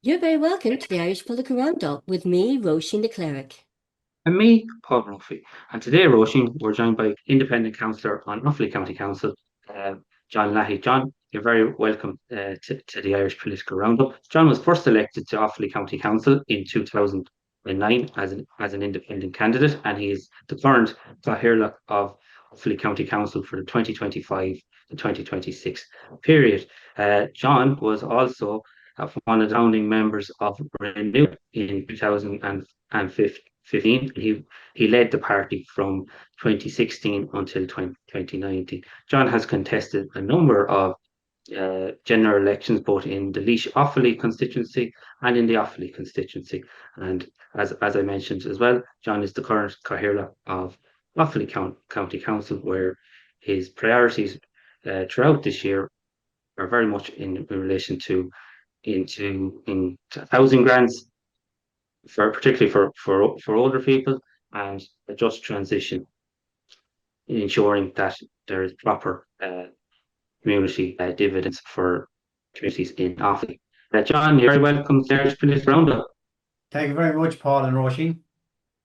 You're very welcome to the Irish Political Roundup with me, Roisin the Cleric. And me, Paul Brophy. And today, Roisin, we're joined by Independent Councillor on Offaly County Council, uh, John Leahy. John, you're very welcome to the Irish Political Roundup. John was first elected to Offaly County Council in 2009 as an independent candidate, and he is the current Cathaoirleach of Offaly County Council for the 2025 to 2026 period. John was also one of the founding members of Renew in 2015. He led the party from 2016 until 2019. John has contested a number of general elections, both in the Laois Offaly constituency and in the Offaly constituency. And as I mentioned as well, John is the current Cathaoirleach of Offaly County Council, where his priorities throughout this year are very much in relation to housing grants, particularly for older people, and a just transition, ensuring that there is proper community dividends for communities in Offaly. John, you're very welcome to the Irish Political Roundup. Thank you very much, Paul and Roisin.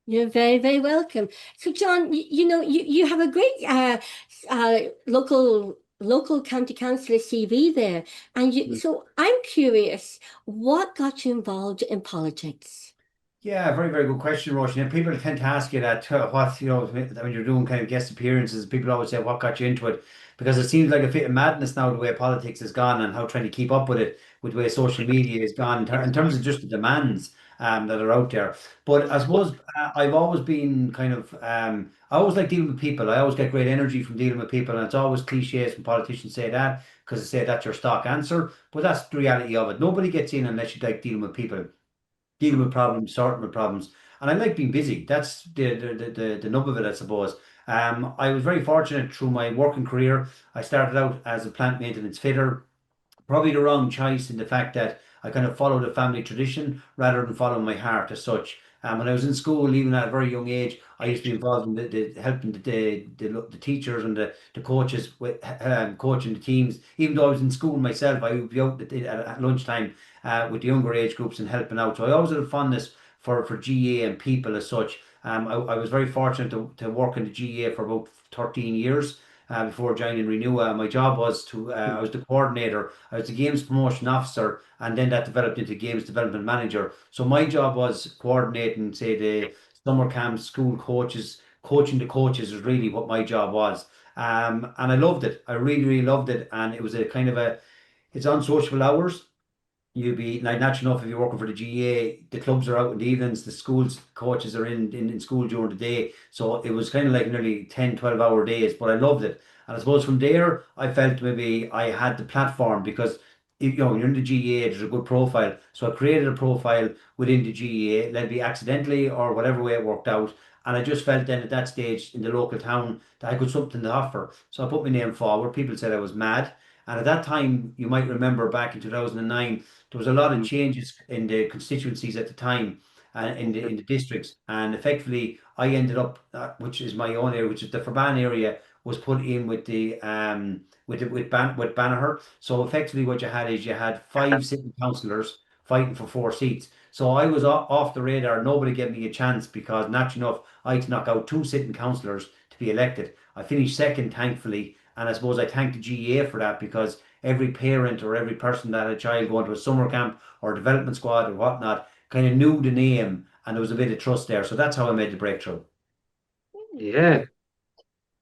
You're very, very welcome. So, John, you have a great local county councillor CV there, and so I'm curious, what got you involved in politics? Yeah, very, very good question, Roisin. And people tend to ask you that, when you're doing kind of guest appearances, people always say, what got you into it? Because it seems like a fit of madness now, the way politics has gone and how trying to keep up with it, with the way social media has gone in terms of just the demands that are out there. But I suppose I've always been kind of, I always like dealing with people. I always get great energy from dealing with people. And it's always cliches when politicians say that, because they say that's your stock answer. But that's the reality of it. Nobody gets in unless you like dealing with people, dealing with problems, sorting with problems. And I like being busy. That's the nub of it, I suppose. I was very fortunate through my working career. I started out as a plant maintenance fitter, probably the wrong choice in the fact that I kind of followed a family tradition rather than following my heart as such. When I was in school, even at a very young age, I used to be involved in helping the teachers and the coaches with coaching the teams. Even though I was in school myself, I would be out at lunchtime with the younger age groups and helping out. So I always had a fondness for GA and people as such. I was very fortunate to work in the GA for about 13 years before joining Renua. My job was I was the coordinator, I was the games promotion officer, and then that developed into games development manager. So my job was coordinating, say, the summer camps, school coaches, coaching the coaches is really what my job was. And I loved it. I really, really loved it. And it was a kind of it's unsociable hours. You'd be like natural enough if you're working for the GA, the clubs are out in the evenings, the schools coaches are in school during the day. So it was kind of like nearly 10, 12-hour days, but I loved it. And I suppose from there I felt maybe I had the platform because when you're in the GA, there's a good profile. So I created a profile within the GA, maybe accidentally or whatever way it worked out. And I just felt then at that stage in the local town that I could something to offer. So I put my name forward. People said I was mad. And at that time, you might remember back in 2009, there was a lot of changes in the constituencies at the time, in the districts, and effectively I ended up, which is my own area, which is the Ferban area, was put in with the with Banagher. So effectively, what you had is you had five sitting councillors fighting for four seats. So I was off the radar. Nobody gave me a chance because, naturally enough, I had to knock out two sitting councillors to be elected. I finished second, thankfully, and I suppose I thank the GA for that because every parent or every person that had a child going to a summer camp or development squad or whatnot kind of knew the name and there was a bit of trust there. So that's how I made the breakthrough. Yeah.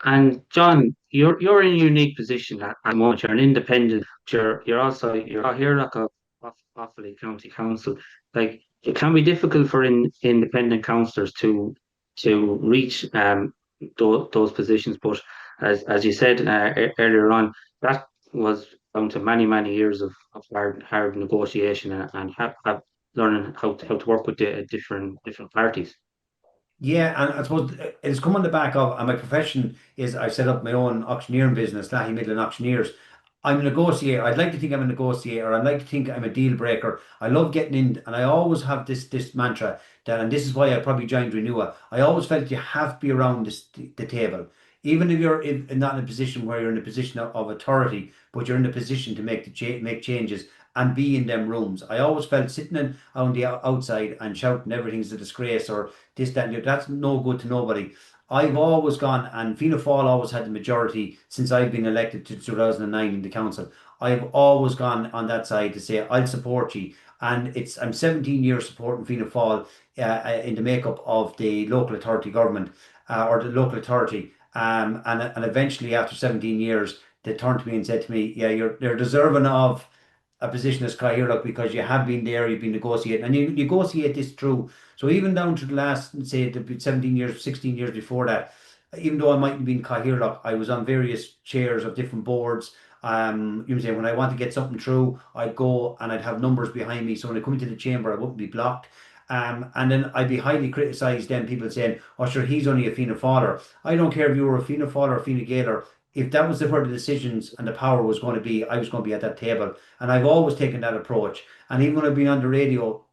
And John, you're in a unique position at the moment. You're an independent. You're here like Offaly County Council. Like it can be difficult for independent councillors to reach those positions. But as you said earlier on, that was down to many years of hard negotiation and have learning how to work with the different parties. Yeah, and I suppose it's come on the back of, and my profession is I set up my own auctioneering business, Leahy Midland Auctioneers. I'm a negotiator. I'd like to think I'm a negotiator. I'd like to think I'm a deal breaker. I love getting in, and I always have this mantra that, and this is why I probably joined Renua. I always felt you have to be around the table, even if you're not in a position where you're in a position of authority, but you're in a position to make changes. and be in them rooms. I always felt sitting on the outside and shouting everything's a disgrace or this, that, and the other, that's no good to nobody. I've always gone, and Fianna Fáil always had the majority since I've been elected to 2009 in the council. I've always gone on that side to say I'll support you, and I'm 17 years supporting Fianna Fáil in the makeup of the local authority government or the local authority. And eventually, after 17 years, they turned to me and said to me, "Yeah, you're deserving of a position as Cllirigh because you have been there, you've been negotiating, and you negotiate this through." So even down to the last, say, the 17 years, 16 years before that, even though I mightn't be in Cllirigh, I was on various chairs of different boards. You know, say when I want to get something through, I'd go and I'd have numbers behind me, so when I come into the chamber, I wouldn't be blocked. And then I'd be highly criticised. Then people saying, "Oh, sure, he's only a Fianna Fáiler." I don't care if you were a Fianna Fáiler or Fine Gaeler. If that was where the decisions and the power was going to be, I was going to be at that table. And I've always taken that approach. And even when I've been on the radio,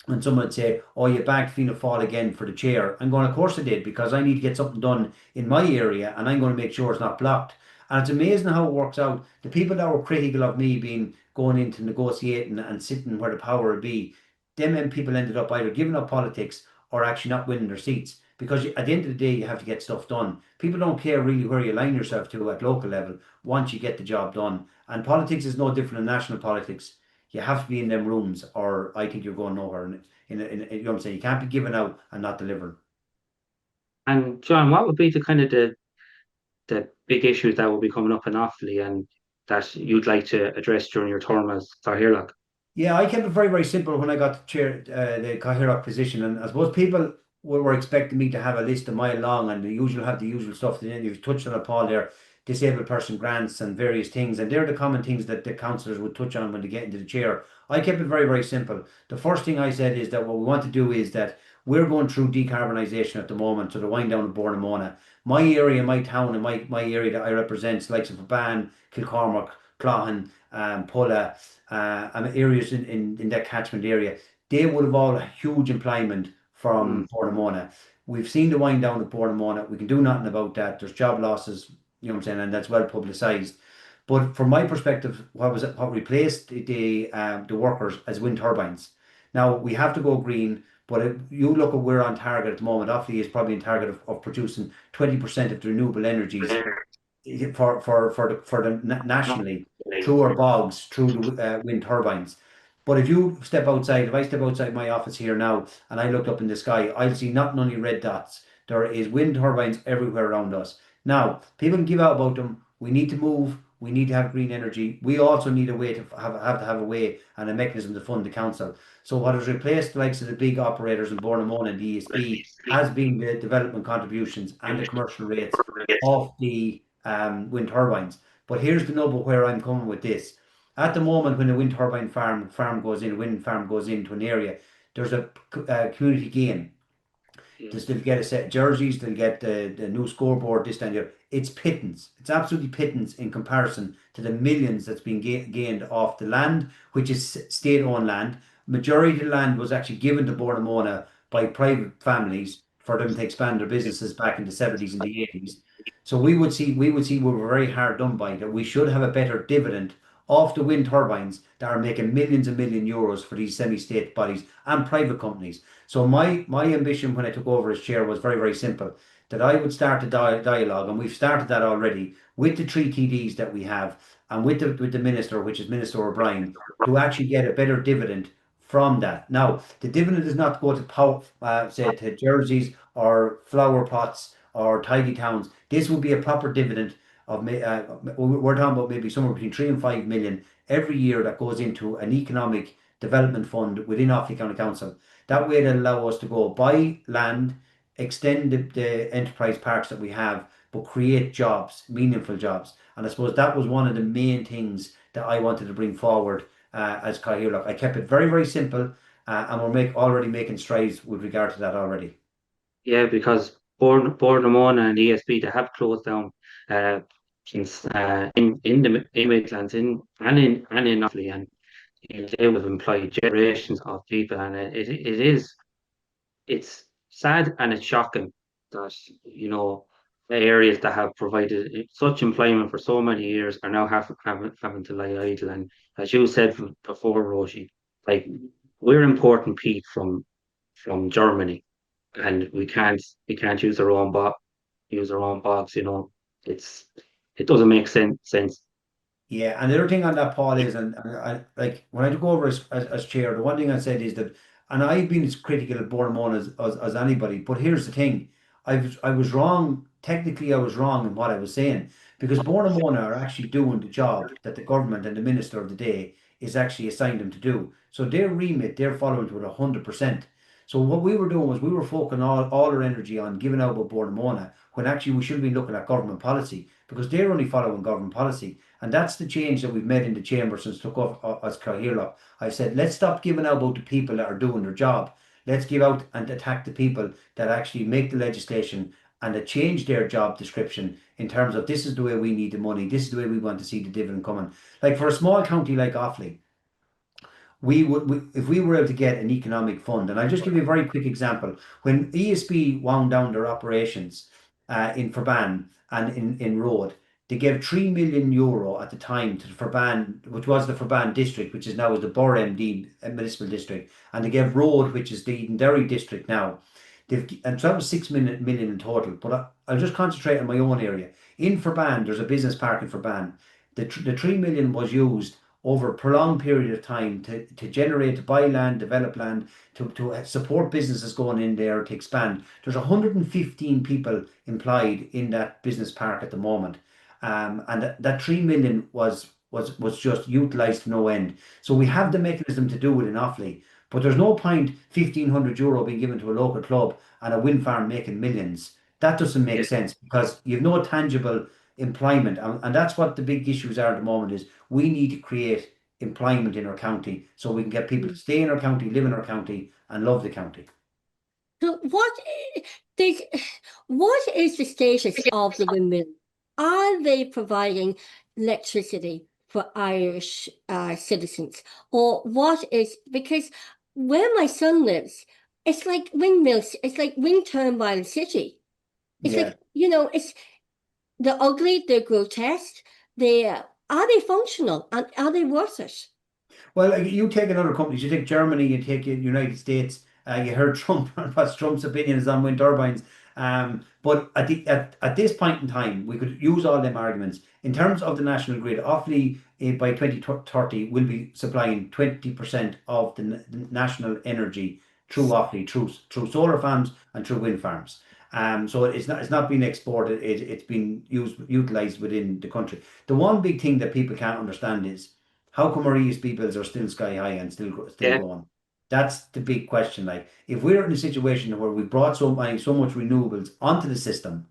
when someone would say, "Oh, you backed Fianna Fáil again for the chair," I'm going, "Of course I did, because I need to get something done in my area, and I'm going to make sure it's not blocked." And it's amazing how it works out. The people that were critical of me being going into negotiating and sitting where the power would be, them people ended up either giving up politics or actually not winning their seats. Because at the end of the day, you have to get stuff done. People don't care really where you line yourself to at local level once you get the job done. And politics is no different than national politics. You have to be in them rooms, or I think you're going nowhere. You know what I'm saying? You can't be giving out and not delivering. And John, what would be the kind of the big issues that will be coming up in Offaly and that you'd like to address during your term as Cathaoirleach? Yeah, I kept it very, very simple when I got to chair the Cathaoirleach position, and I suppose people were expecting me to have a list a mile long, and have the usual stuff. Then you've touched on it, Paul, there, disabled person grants and various things, and they're the common things that the councillors would touch on when they get into the chair. I kept it very, very simple. The first thing I said is that what we want to do is that we're going through decarbonisation at the moment, so the wind down of Bournemona. My area, my town, and my area that I represent, likes of Ban, Kilcormac, Cloughan, Pulla, and areas in that catchment area, they would have all huge employment from Bournemona. We've seen the wind down of Bournemona. We can do nothing about that. There's job losses, you know what I'm saying, and that's well publicised. But from my perspective, what replaced the workers as wind turbines. Now we have to go green, but if you look at we're on target at the moment. Offaly is probably in target of producing 20% of the renewable energies for the nationally through our bogs, through the wind turbines. But if you step outside, if I step outside my office here now and I look up in the sky, I'll see not only red dots. There is wind turbines everywhere around us. Now, people can give out about them. We need to move. We need to have green energy. We also need a way to have a way and a mechanism to fund the council. So what has replaced the likes of the big operators in Bournemouth and the ESB has been the development contributions and the commercial rates of the wind turbines. But here's the nub of where I'm coming with this. At the moment, when a wind turbine farm goes in, a wind farm goes into an area, there's a community gain. They'll get a set of jerseys, they'll get the new scoreboard, this and that. It's pittance. It's absolutely pittance in comparison to the millions that's been gained off the land, which is state-owned land. Majority of the land was actually given to Bournemouth by private families for them to expand their businesses back in the 70s and the 80s. So we were very hard done by that. We should have a better dividend off the wind turbines that are making millions and million euros for these semi-state bodies and private companies. So my ambition when I took over as chair was very, very simple, that I would start a dialogue, and we've started that already with the three TDs that we have and with the minister, which is Minister O'Brien, to actually get a better dividend from that. Now, the dividend does not go to say to jerseys or flower pots or tidy towns. This will be a proper dividend of we're talking about maybe somewhere between 3 and 5 million every year that goes into an economic development fund within Offaly County Council. That way it'll allow us to go buy land, extend the enterprise parks that we have, but create jobs, meaningful jobs. And I suppose that was one of the main things that I wanted to bring forward as Cathaoirleach. I kept it very, very simple, and we're already making strides with regard to that already. Yeah, because Bournemouth and ESB, they have closed down uh, since in the Midlands in Offaly, and they would have employed generations of people, and it's sad and it's shocking that, you know, areas that have provided such employment for so many years are now having to lie idle. And as you said before, Roisin, like we're importing peat from Germany, and we can't use our own bogs. It's it doesn't make sense. Yeah, and the other thing on that, Paul, is, and like when I took over as chair, the one thing I said is that, and I've been as critical of Bournemouth as anybody, but here's the thing, I was wrong. Technically, I was wrong in what I was saying, because Bournemouth are actually doing the job that the government and the minister of the day is actually assigned them to do. So their remit, they're following to it 100%. So what we were doing was we were focusing all our energy on giving out about Bournemouth, when actually we should be looking at government policy, because they're only following government policy. And that's the change that we've made in the chamber since took off as Cllrh. I said, let's stop giving out about the people that are doing their job. Let's give out and attack the people that actually make the legislation and that change their job description in terms of this is the way we need the money, this is the way we want to see the dividend coming. Like for a small county like Offaly, if we were able to get an economic fund, and I'll just give you a very quick example. When ESB wound down their operations in Forban and in Road, they gave €3 million at the time to the Forban, which was the Forban district, which is now the Borough MD municipal district, and they gave Road, which is the Eden Derry district now. And so that was 6 million in total. But I'll just concentrate on my own area. In Forban, there's a business park in Forban. The 3 million was used over a prolonged period of time to generate, to buy land, develop land, to support businesses going in there to expand. There's 115 people employed in that business park at the moment. And that 3 million was just utilised to no end. So we have the mechanism to do it in Offaly, but there's no point €1,500 being given to a local club and a wind farm making millions. That doesn't make sense, because you've no tangible employment, and that's what the big issues are at the moment. Is we need to create employment in our county so we can get people to stay in our county, live in our county, and love the county. So what is the status of the windmill? Are they providing electricity for Irish citizens? Or because where my son lives, it's like windmills, it's like wind turbine city. It's Yeah. like, they're ugly, they're grotesque, are they functional, and are they worth it? Well, like, you take another companies, you take Germany, you take United States. You heard Trump and what Trump's opinion is on wind turbines. But at this point in time, we could use all them arguments in terms of the national grid. Offaly by 2030 will be supplying 20% of the national energy through Offaly, through solar farms and through wind farms. So it's not being exported. It's been utilized within the country. The one big thing that people can't understand is how come our ESB bills are still sky high and still Yeah, going? That's the big question. Like, if we're in a situation where we brought so much renewables onto the system,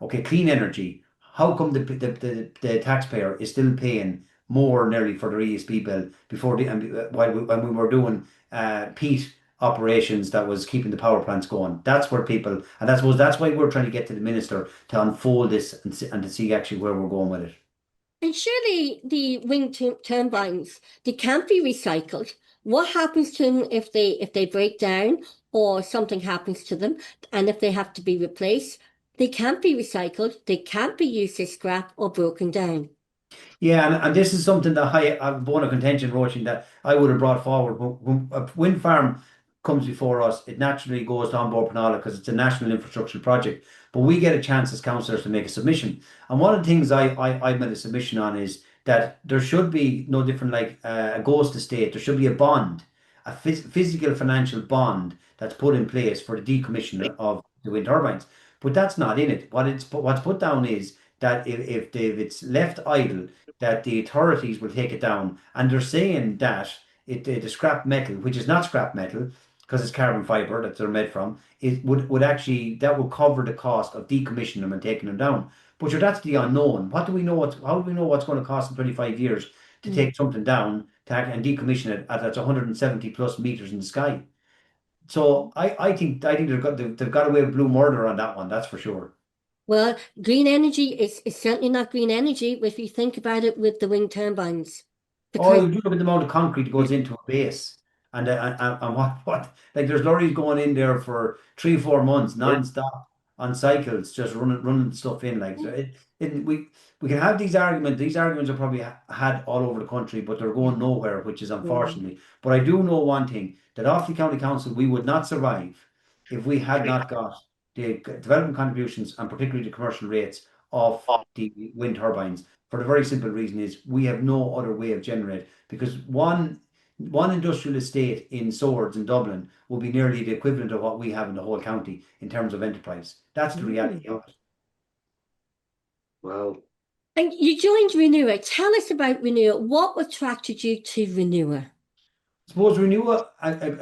okay, clean energy, how come the taxpayer is still paying more nearly for their ESB bill before when we were doing peat operations that was keeping the power plants going? That's where people, and that's why we're trying to get to the minister to unfold this and to see actually where we're going with it. And surely the wind turbines, they can't be recycled. What happens to them if they break down or something happens to them, and if they have to be replaced? They can't be recycled. They can't be used as scrap or broken down. Yeah, and this is something that I have a bone of contention, Roisin, that I would have brought forward. When a wind farm comes before us, it naturally goes to An Bord Pleanála because it's a national infrastructure project. But we get a chance as councillors to make a submission. And one of the things I made a submission on is that there should be no different, like a ghost estate. There should be a bond, a physical financial bond that's put in place for the decommissioning of the wind turbines. But that's not in it. What's put down is that if it's left idle, that the authorities will take it down. And they're saying that the scrap metal, which is not scrap metal because it's carbon fiber that they're made from, it would actually, that would cover the cost of decommissioning them and taking them down. But sure, that's the unknown. How do we know what's going to cost in 25 years to take something down and decommission it at 170 plus meters in the sky? So I think they've got away with blue murder on that one. That's for sure. Well, green energy is certainly not green energy if you think about it with the wind turbines. Oh, Because you do look at the amount of concrete that goes into a base, and what like there's lorries going in there for 3 4 months yeah, non-stop on cycles, just running stuff in. Like, so we can have these arguments. These arguments are probably had all over the country, but they're going nowhere, which is unfortunately. But I do know one thing, that Offaly County Council, we would not survive if we had not got the development contributions, and particularly the commercial rates of the wind turbines. For the very simple reason is we have no other way of generating, because one industrial estate in Swords in Dublin will be nearly the equivalent of what we have in the whole county in terms of enterprise. That's the reality of it. Wow. And you joined Renua. Tell us about Renua. What attracted you to Renua? I suppose Renua,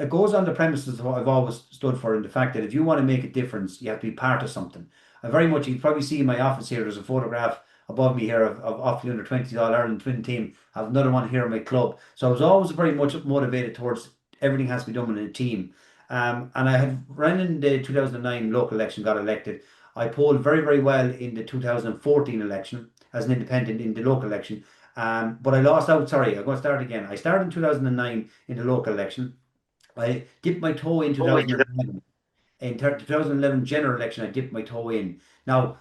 it goes on the premises of what I've always stood for, in the fact that if you want to make a difference, you have to be part of something. I very much, you can probably see in my office here, there's a photograph above me here of Offaly under 20 All-Ireland twin team. I have another one here in my club. So I was always very much motivated towards everything has to be done in a team. And I had ran in the 2009 local election, got elected. I polled very, very well in the 2014 election as an independent in the local election. But I lost out. Sorry, I'm going to start again. I started in 2009 in the local election. I dipped my toe in 2011. In 2011 general election, I dipped my toe in. Now,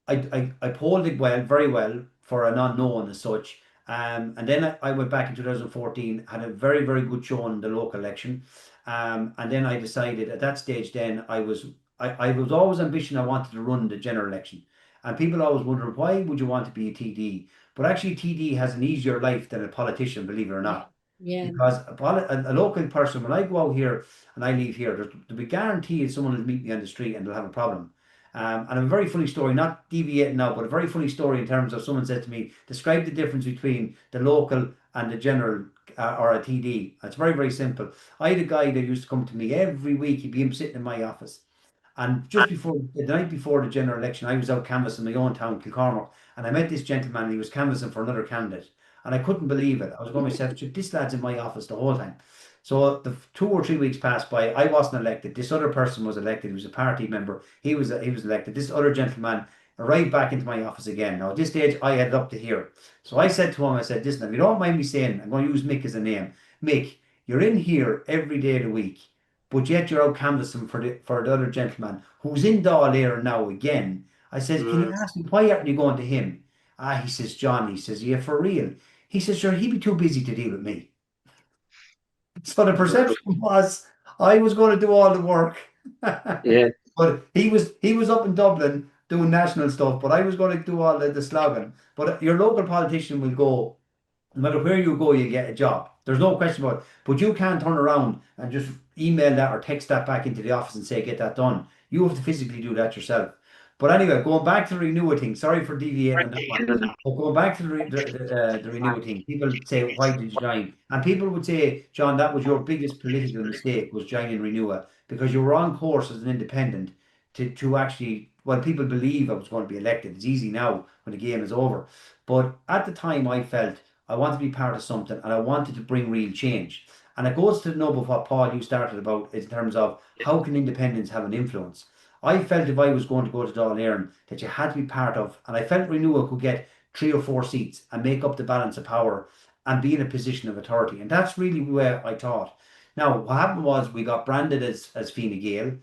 I polled it well, very well, for an unknown as such. And then I went back in 2014, had a very, very good show in the local election. And then I decided at that stage, then I was always ambition. I wanted to run the general election. And people always wonder, why would you want to be a TD? But actually, TD has an easier life than a politician, believe it or not. Yeah. Because a local person, when I go out here and I leave here, there'll be guaranteed someone will meet me on the street and they'll have a problem. And a very funny story, not deviating now, but a very funny story in terms of someone said to me, describe the difference between the local and the general or a TD. It's very, very simple. I had a guy that used to come to me every week. He'd be sitting in my office. And just before the night before the general election, I was out canvassing my own town, Kilcormac, and I met this gentleman, and he was canvassing for another candidate. And I couldn't believe it. I was going to myself, this lad's in my office the whole time. So the 2 or 3 weeks passed by. I wasn't elected. This other person was elected. He was a party member. He was elected. This other gentleman arrived back into my office again. Now at this stage, I had up to here. So I said to him, I said, listen, if you don't mind me saying, I'm going to use Mick as a name. Mick, you're in here every day of the week, but yet you're out canvassing for the other gentleman who's in Dáil now again. I said, can you ask me, why aren't you going to him? He says, John, he says, yeah, for real. He says, sure, he'd be too busy to deal with me. So the perception was I was going to do all the work. Yeah. But he was up in Dublin doing national stuff, but I was going to do all the slogging. But your local politician will go, no matter where you go, you get a job. There's no question about it. But you can't turn around and just email that or text that back into the office and say, get that done. You have to physically do that yourself. But anyway, going back to the Renua thing, sorry for deviating on that one. But going back to the Renua thing, people say, why did you join? And people would say, John, that was your biggest political mistake, was joining Renua, because you were on course as an independent to actually, well, people believe I was going to be elected. It's easy now when the game is over. But at the time, I felt I wanted to be part of something and I wanted to bring real change. And it goes to the nub of what, Paul, you started about in terms of how can independents have an influence. I felt if I was going to go to Dáil that you had to be part of, and I felt Renua could get 3 or 4 seats and make up the balance of power and be in a position of authority. And that's really where I thought. Now, what happened was we got branded as Fine Gael,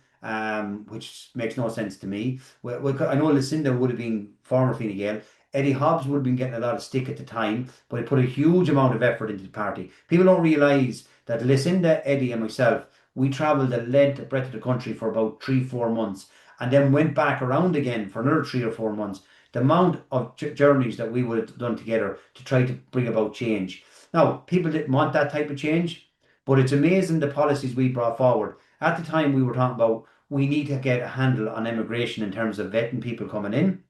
which makes no sense to me. I know Lucinda would have been former Fine Gael. Eddie Hobbs would have been getting a lot of stick at the time, but he put a huge amount of effort into the party. People don't realise that Lucinda, Eddie and myself, we travelled the length and breadth of the country for about 3-4 months and then went back around again for another 3 or 4 months. The amount of journeys that we would have done together to try to bring about change. Now, people didn't want that type of change, but it's amazing the policies we brought forward. At the time, we were talking about we need to get a handle on immigration in terms of vetting people coming in.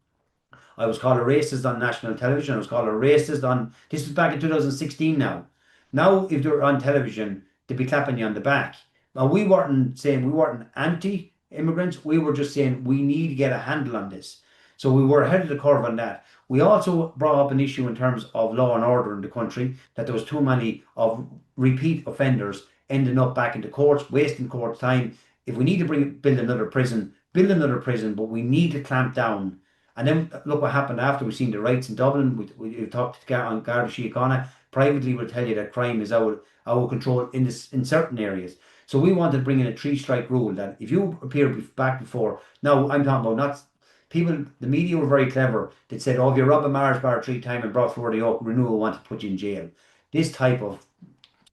I was called a racist on national television. I was called a racist on, this was back in 2016 now. Now, if they're on television, they'd be clapping you on the back. Now, we weren't saying we weren't anti-immigrants. We were just saying we need to get a handle on this. So we were ahead of the curve on that. We also brought up an issue in terms of law and order in the country, that there was too many of repeat offenders ending up back into courts, wasting court time. If we need to build another prison, but we need to clamp down. And then look what happened after. We've seen the riots in Dublin. We talked on Garda Síochána. Privately, will tell you that crime is out of control in certain areas. So we wanted to bring in a 3-strike rule that if you appear back before, now I'm talking about not people, the media were very clever. They said, oh, if you rob a Mars bar 3 times and brought forward the Renua want to put you in jail. This type of,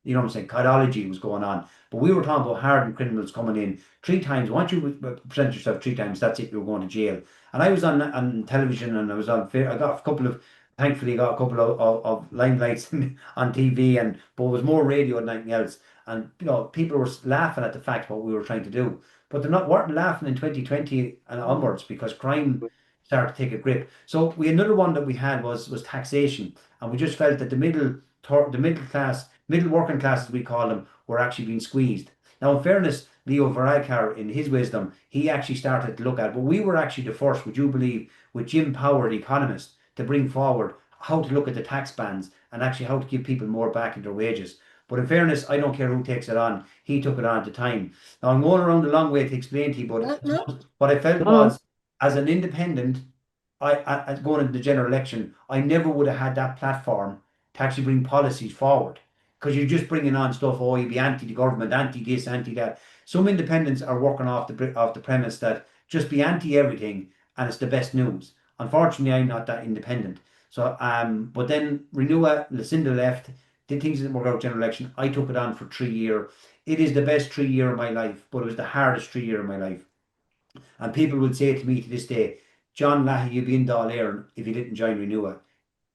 you know what I'm saying, codology was going on. But we were talking about hardened criminals coming in 3 times. Once you present yourself 3 times, that's it, you're going to jail. And I was on television, and I got a couple of, thankfully got a couple of limelights on TV, but it was more radio than anything else. And you know, people were laughing at the fact what we were trying to do. But weren't laughing in 2020 and onwards, because crime started to take a grip. So another one that we had was taxation. And we just felt that the middle class, middle working class, as we call them, were actually being squeezed. Now, in fairness, Leo Varadkar, in his wisdom, he actually started to look at it. But we were actually the first, would you believe, with Jim Power, the economist, to bring forward how to look at the tax bands and actually how to give people more back in their wages. But in fairness, I don't care who takes it on. He took it on at the time. Now, I'm going around a long way to explain to you, but what I felt was, as an independent, I going into the general election, I never would have had that platform to actually bring policies forward. Because you're just bringing on stuff, oh, you be anti the government, anti this, anti that. Some independents are working off the premise that just be anti everything and it's the best news. Unfortunately, I'm not that independent. So, but then Renua, Lucinda left, did things didn't work out general election. I took it on for 3 years. It is the best 3 years of my life, but it was the hardest 3 years of my life. And people would say to me to this day, John Leahy, you'd be in Dáil Éireann if you didn't join Renua.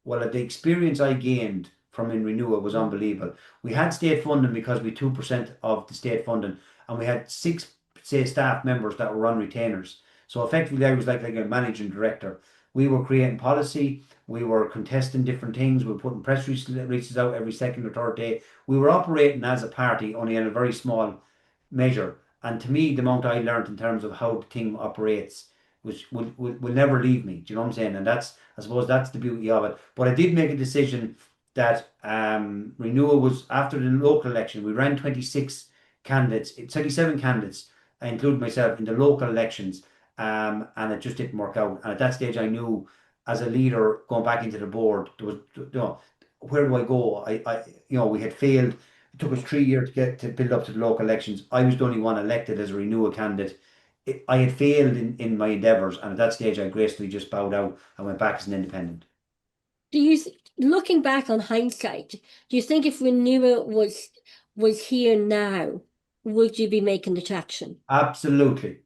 Well, the experience I gained from in Renua was unbelievable. We had state funding because we 2% of the state funding, and we had 6 staff members that were on retainers. So effectively, I was like a managing director. We were creating policy, we were contesting different things, we were putting press releases out every second or third day. We were operating as a party, only in a very small measure. And to me, the amount I learned in terms of how the team operates, which will never leave me. Do you know what I'm saying? And I suppose that's the beauty of it. But I did make a decision that Renua was, after the local election, we ran 26 candidates, 27 candidates, including myself, in the local elections, and it just didn't work out. And at that stage, I knew, as a leader, going back into the board, there was, you know, where do I go? We had failed. It took us 3 years to build up to the local elections. I was the only one elected as a Renua candidate. I had failed in my endeavours, and at that stage, I gracefully just bowed out and went back as an independent. Looking back on hindsight, do you think if Renua was here now, would you be making the traction? Absolutely.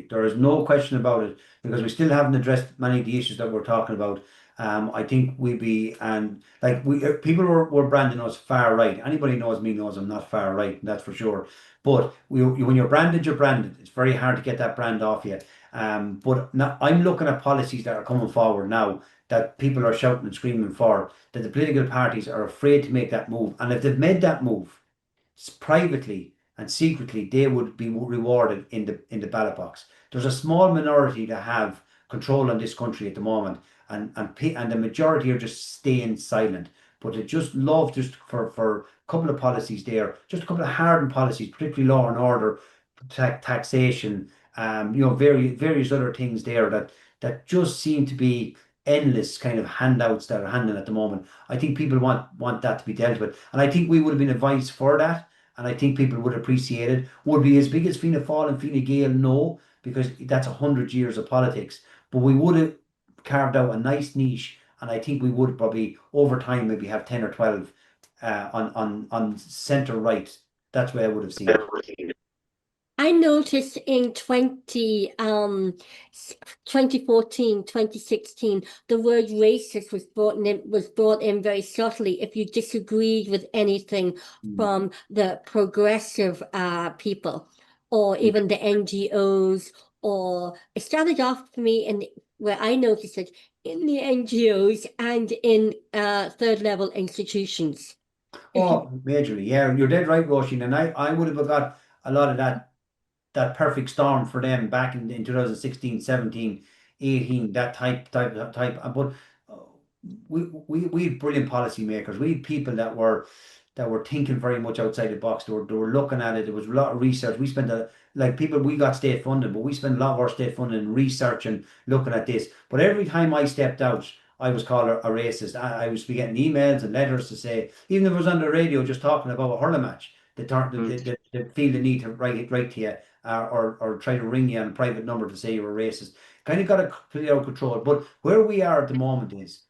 There is no question about it, because we still haven't addressed many of the issues that we're talking about. I think we'd be, and like people were branding us far right. Anybody knows me knows I'm not far right, that's for sure. But when you're branded, you're branded. It's very hard to get that brand off you. But now I'm looking at policies that are coming forward now that people are shouting and screaming for, that the political parties are afraid to make that move. And if they've made that move privately and secretly, they would be rewarded in the ballot box. There's a small minority that have control on this country at the moment, and the majority are just staying silent. But I just love, just for a couple of policies there, just a couple of hardened policies, particularly law and order, taxation, various other things there that just seem to be endless kind of handouts that are handing at the moment. I think people want that to be dealt with, and I think we would have been advised for that. And I think people would appreciate it. Would be as big as Fianna Fáil and Fine Gael? No, because that's 100 years of politics. But we would have carved out a nice niche, and I think we would probably over time maybe have 10 or 12 on centre right. That's where I would have seen it. I noticed in 2014, 2016, the word racist was brought in very subtly if you disagreed with anything from the progressive people, or even the NGOs, or it started off for me where I noticed it in the NGOs and in third level institutions. Oh, majorly, yeah, you're dead right, Roisin, and I would have got a lot of that perfect storm for them back in 2016, 17, 18, that type. But we had brilliant policymakers. We had people that were thinking very much outside the box. They were looking at it. There was a lot of research. We spent we got state funding, but we spent a lot of our state funding in research and looking at this. But every time I stepped out, I was called a racist. I was getting emails and letters to say, even if it was on the radio just talking about a hurling match, the to feel the need to write to you or try to ring you on a private number to say you're a racist. Kind of got to put it out of control. But where we are at the moment is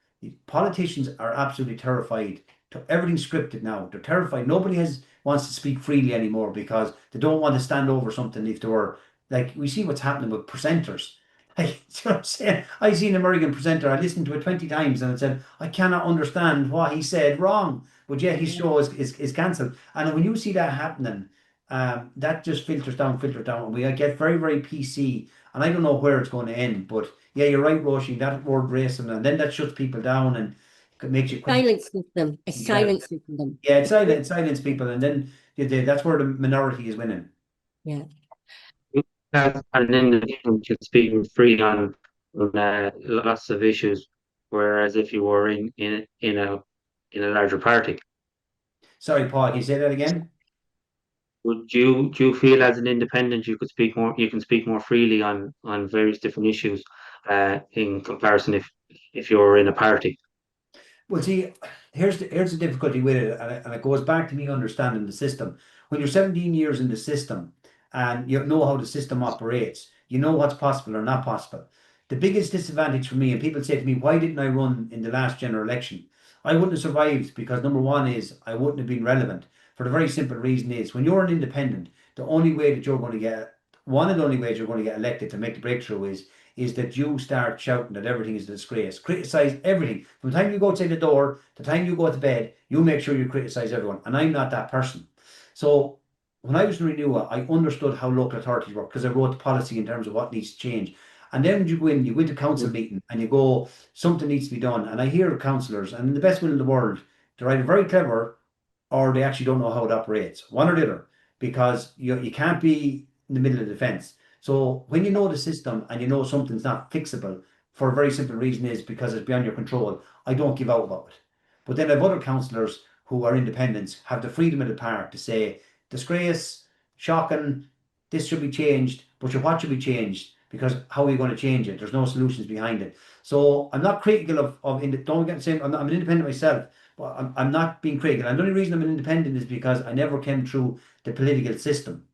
politicians are absolutely terrified. Everything's scripted now. They're terrified. Nobody wants to speak freely anymore because they don't want to stand over something if they were like we see what's happening with presenters. Like, you know what I'm saying? I see an American presenter, I listened to it 20 times and I said, I cannot understand what he said wrong. But yet his show is cancelled. And when you see that happening, that just filters down, and we get very, very PC. And I don't know where it's going to end. But yeah, you're right, Roisin, that word racism, and then that shuts people down and makes you silences them. It silences them. Yeah, it silences people, and then that's where the minority is winning. Yeah. As an individual, you can speak free on lots of issues, whereas if you were in a larger party. Sorry, Paul, can you say that again? Would you do you feel as an independent you can speak more freely on various different issues in comparison if you were in a party? Well, see, here's the difficulty with it, and it goes back to me understanding the system. When you're 17 years in the system and you know how the system operates, you know what's possible or not possible. The biggest disadvantage for me, and people say to me, why didn't I run in the last general election? I wouldn't have survived because number one is I wouldn't have been relevant. For the very simple reason is when you're an independent, the only way that you're going to get one of the only ways you're going to get elected to make the breakthrough is that you start shouting that everything is a disgrace. Criticize everything. From the time you go outside the door, the time you go to bed, you make sure you criticize everyone. And I'm not that person. So when I was in Renua, I understood how local authorities work because I wrote the policy in terms of what needs to change. And then when you go into council meeting and you go, something needs to be done. And I hear councillors, and in the best will in the world, they're either very clever or they actually don't know how it operates. One or the other. Because you can't be in the middle of the fence. So when you know the system and you know something's not fixable, for a very simple reason is because it's beyond your control, I don't give out about it. But then I have other councillors who are independents, have the freedom of the park to say, disgrace, shocking, this should be changed, but what should be changed? Because how are you going to change it? There's no solutions behind it. So I'm not critical of don't get the same, I'm an independent myself, but I'm not being critical. And the only reason I'm an independent is because I never came through the political system.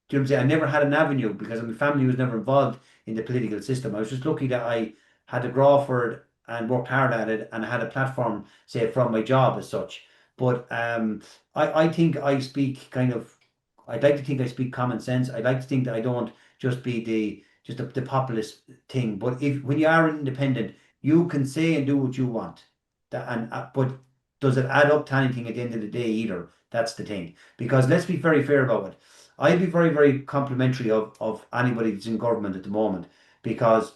Do you know what I'm saying? I never had an avenue because my family was never involved in the political system. I was just lucky that I had to grow for it and worked hard at it and I had a platform, say, from my job as such. But I think I speak I'd like to think I speak common sense. I'd like to think that I don't just be the populist thing. But when you are an independent, you can say and do what you want. But does it add up to anything at the end of the day either? That's the thing. Because let's be very fair about it. I'd be very, very complimentary of anybody that's in government at the moment, because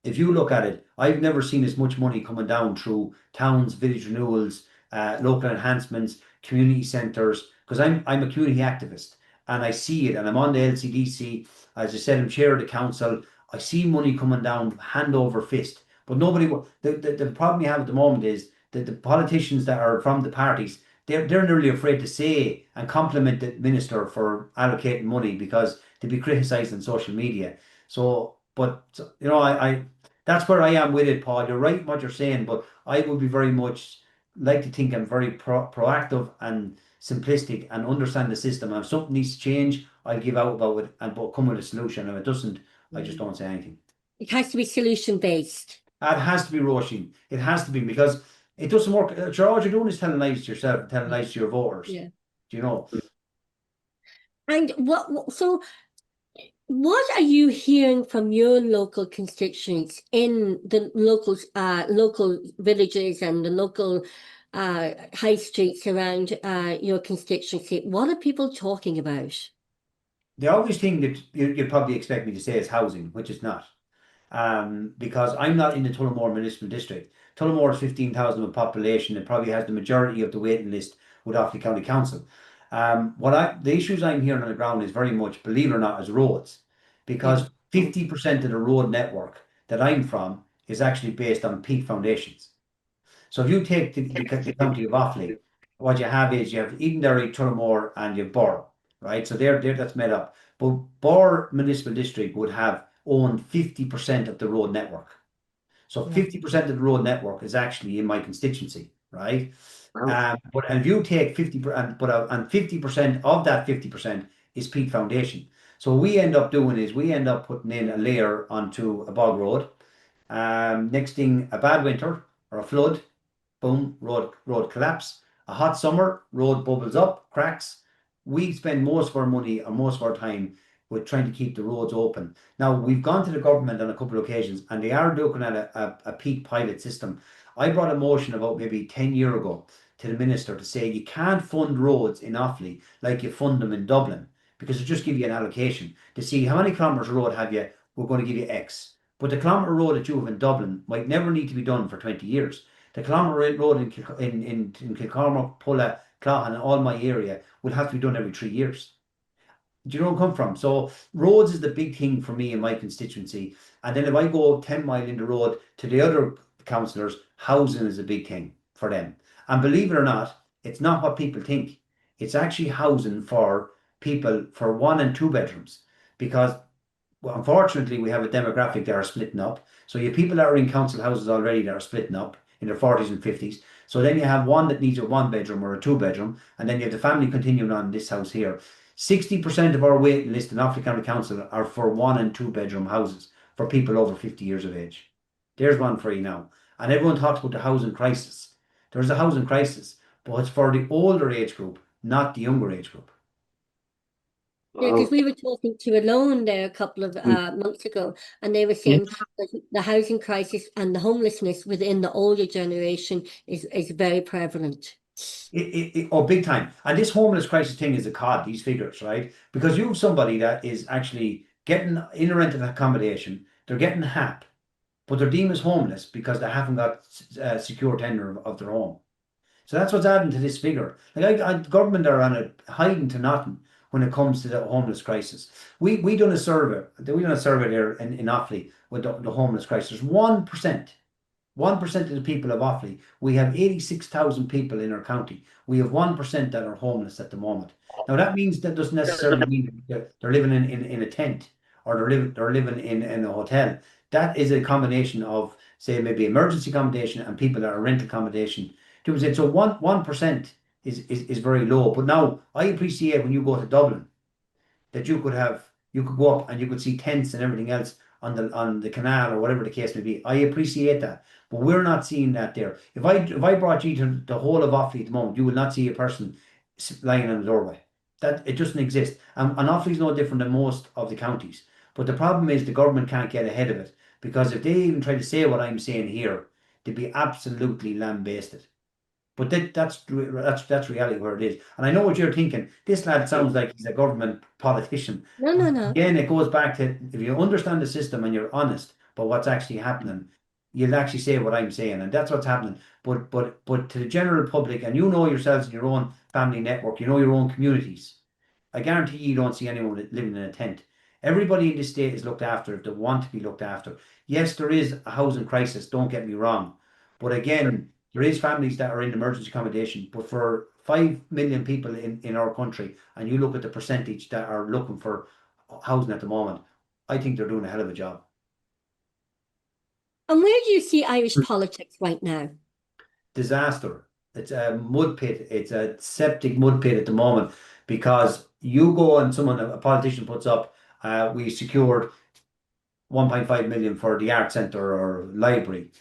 if you look at it, I've never seen as much money coming down through towns, village renewals, local enhancements, community centres, because I'm a community activist and I see it, and I'm on the LCDC. As I said, I'm chair of the council. I see money coming down hand over fist, but nobody. The problem you have at the moment is that the politicians that are from the parties, they're nearly afraid to say and compliment the minister for allocating money because they'd be criticised on social media. So, but you know, I that's where I am with it, Paul. You're right in what you're saying, but I would be very much like to think I'm very proactive and simplistic and understand the system. And if something needs to change, I'll give out about it and come with a solution. And if it doesn't, I just don't say anything. It has to be solution based. It has to be, Roisin. It has to be, because it doesn't work. Sure, all you're doing is telling lies to yourself, telling lies to your voters. Yeah. Do you know? And what are you hearing from your local constituents in the local villages and the local high streets around your constituency? What are people talking about? The obvious thing that you'd probably expect me to say is housing, which is not. Because I'm not in the Tullamore Municipal District. Tullamore is 15,000 of population and probably has the majority of the waiting list with Offaly County Council. The issues I'm hearing on the ground is very much, believe it or not, is roads, because 50% of the road network that I'm from is actually based on peat foundations. So if you take the county of Offaly, what you have is you have Edenderry, Tullamore, and you have Burr, right? So that's made up. But Burr Municipal District would have owned 50% of the road network. So 50% of the road network is actually in my constituency. right? Wow. But if you take 50%, and 50% of that 50% is peat foundation. So what we end up doing is we end up putting in a layer onto a bog road. Next thing, a bad winter or a flood, boom, road collapse. A hot summer, road bubbles up, cracks. We spend most of our money or most of our time with trying to keep the roads open. Now, we've gone to the government on a couple of occasions and they are looking at a peak pilot system. I brought a motion about maybe 10 years ago to the minister to say you can't fund roads in Offaly like you fund them in Dublin because it just give you an allocation to see how many kilometres of road have you, we're going to give you X. But the kilometre road that you have in Dublin might never need to be done for 20 years. The kilometre road in Kilcormac, Pulla, Cloughan, and all my area will have to be done every 3 years. Do you know where I come from? So roads is the big thing for me in my constituency. And then if I go 10 mile in the road to the other councillors, housing is a big thing for them. And believe it or not, it's not what people think. It's actually housing for people for 1 and 2 bedrooms. Because well, unfortunately, we have a demographic that are splitting up. So you have people that are in council houses already that are splitting up in their 40s and 50s. So then you have one that needs a 1 bedroom or a 2 bedroom, and then you have the family continuing on in this house here. 60% of our waiting list in Offaly County Council are for 1 and 2 bedroom houses for people over 50 years of age. There's one for you now. And everyone talks about the housing crisis. There's a housing crisis, but it's for the older age group, not the younger age group. Yeah, because Wow. we were talking to a loan there a couple of months ago, and they were Yeah. saying that the housing crisis and the homelessness within the older generation is very prevalent. Oh, big time. And this homeless crisis thing is a cod, these figures, right? Because you have somebody that is actually getting in rented accommodation, they're getting HAP, but they're deemed as homeless because they haven't got secure tenure of their home. So that's what's adding to this figure. Like government are on it hiding to nothing when it comes to the homeless crisis. We done a survey. We done a survey there in Offaly with the homeless crisis. 1%. 1% of the people of Offaly. We have 86,000 people in our county. We have 1% that are homeless at the moment. Now that means that doesn't necessarily mean they're living in a tent or they're living in a hotel. That is a combination of, say, maybe emergency accommodation and people that are rental accommodation. So 1% is very low. But now I appreciate when you go to Dublin that you could go up and you could see tents and everything else on the canal or whatever the case may be. I appreciate that, but we're not seeing that there. If I brought you to the whole of Offaly at the moment, you will not see a person lying in the doorway. That it doesn't exist, and Offaly is no different than most of the counties. But the problem is the government can't get ahead of it because if they even try to say what I'm saying here, they'd be absolutely lambasted. But that's reality where it is. And I know what you're thinking. This lad sounds like he's a government politician. No. Again, it goes back to if you understand the system and you're honest about what's actually happening, you'll actually say what I'm saying, and that's what's happening. But to the general public, and you know yourselves in your own family network, you know your own communities. I guarantee you don't see anyone living in a tent. Everybody in this state is looked after if they want to be looked after. Yes, there is a housing crisis, don't get me wrong. But again, there is families that are in emergency accommodation. But for 5 million people in our country, and you look at the percentage that are looking for housing at the moment, I think they're doing a hell of a job. And where do you see Irish politics right now? Disaster. It's a mud pit. It's a septic mud pit at the moment because you go and a politician puts up, we secured 1.5 million for the art centre or library.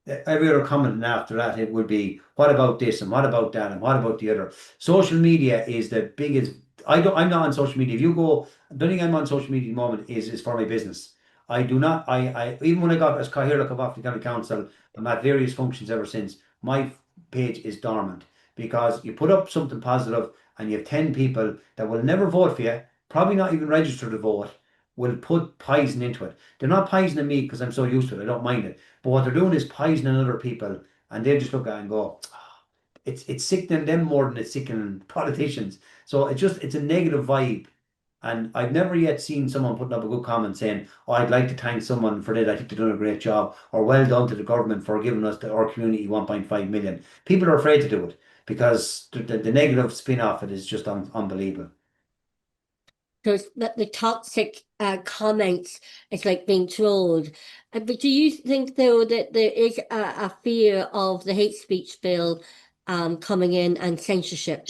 Every other comment after that, it would be, what about this and what about that and what about the other? Social media is the biggest. I'm not on social media. If you go, the only thing I'm on social media at the moment is for my business. I do not, I even when I got as Cllrigh of Offaly County Council, I'm at various functions ever since, my page is dormant because you put up something positive and you have 10 people that will never vote for you, probably not even register to vote, will put poison into it. They're not poisoning me because I'm so used to it. I don't mind it. But what they're doing is poisoning other people, and they just look at it and go, "Oh," it's sickening them more than it's sickening politicians. So it's a negative vibe. And I've never yet seen someone putting up a good comment saying, "Oh, I'd like to thank someone for that. I think they've done a great job," or "Well done to the government for giving us our community 1.5 million." People are afraid to do it because the negative spin off it is just unbelievable. There's the toxic comments, it's like being trolled. But do you think, though, that there is a fear of the hate speech bill coming in and censorship.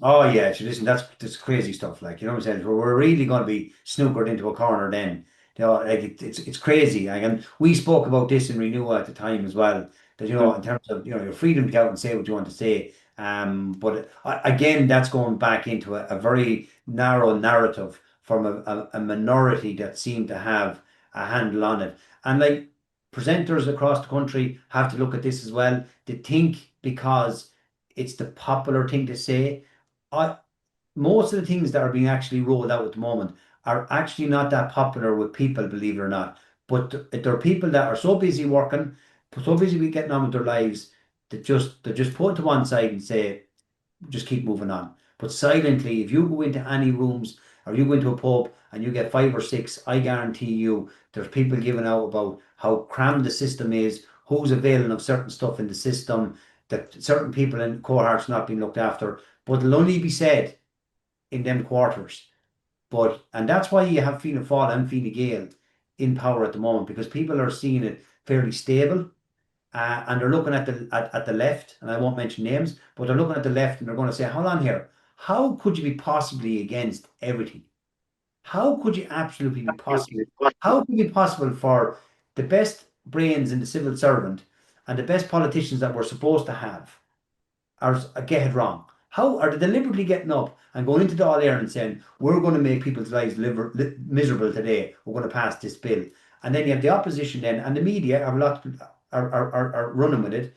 Oh yeah, so listen, that's crazy stuff. Like, you know what I'm saying? We're really going to be snookered into a corner then. You know, like it's crazy. Like, and we spoke about this in Renua at the time as well. That, you know, in terms of, you know, your freedom to go out and say what you want to say. But again, that's going back into a very narrow narrative from a minority that seem to have a handle on it. And like, presenters across the country have to look at this as well. They think because it's the popular thing to say. I, Most of the things that are being actually rolled out at the moment are actually not that popular with people, believe it or not. But there are people that are so busy working, so busy with getting on with their lives, that they just put it to one side and say, just keep moving on. But silently, if you go into any rooms or you go into a pub and you get five or six, I guarantee you there's people giving out about how crammed the system is, who's availing of certain stuff in the system, that certain people in cohorts not being looked after. But it'll only be said in them quarters. And that's why you have Fianna Fáil and Fine Gael in power at the moment, because people are seeing it fairly stable. And they're looking at the left, and I won't mention names, but they're looking at the left and they're going to say, hold on here, how could you be possibly against everything? How could you absolutely be possible? How could it be possible for the best brains in the civil servant and the best politicians that we're supposed to have are get it wrong? How are they deliberately getting up and going into the All Ireland and saying, we're going to make people's lives miserable today, we're going to pass this bill? And then you have the opposition then, and the media have a lot are running with it,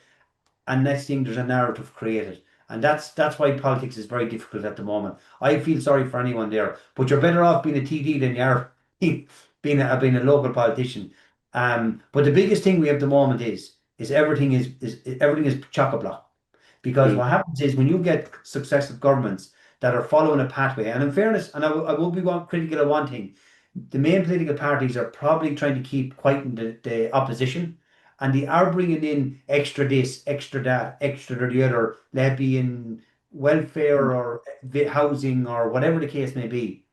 and next thing there's a narrative created. And that's why politics is very difficult at the moment. I feel sorry for anyone there, but you're better off being a TD than you are being a local politician. But the biggest thing we have at the moment is everything is chock-a-block. Because what happens is when you get successive governments that are following a pathway, and in fairness, and I will be critical of one thing, the main political parties are probably trying to keep quieting the opposition, and they are bringing in extra this, extra that, extra the other, levy in welfare or housing or whatever the case may be.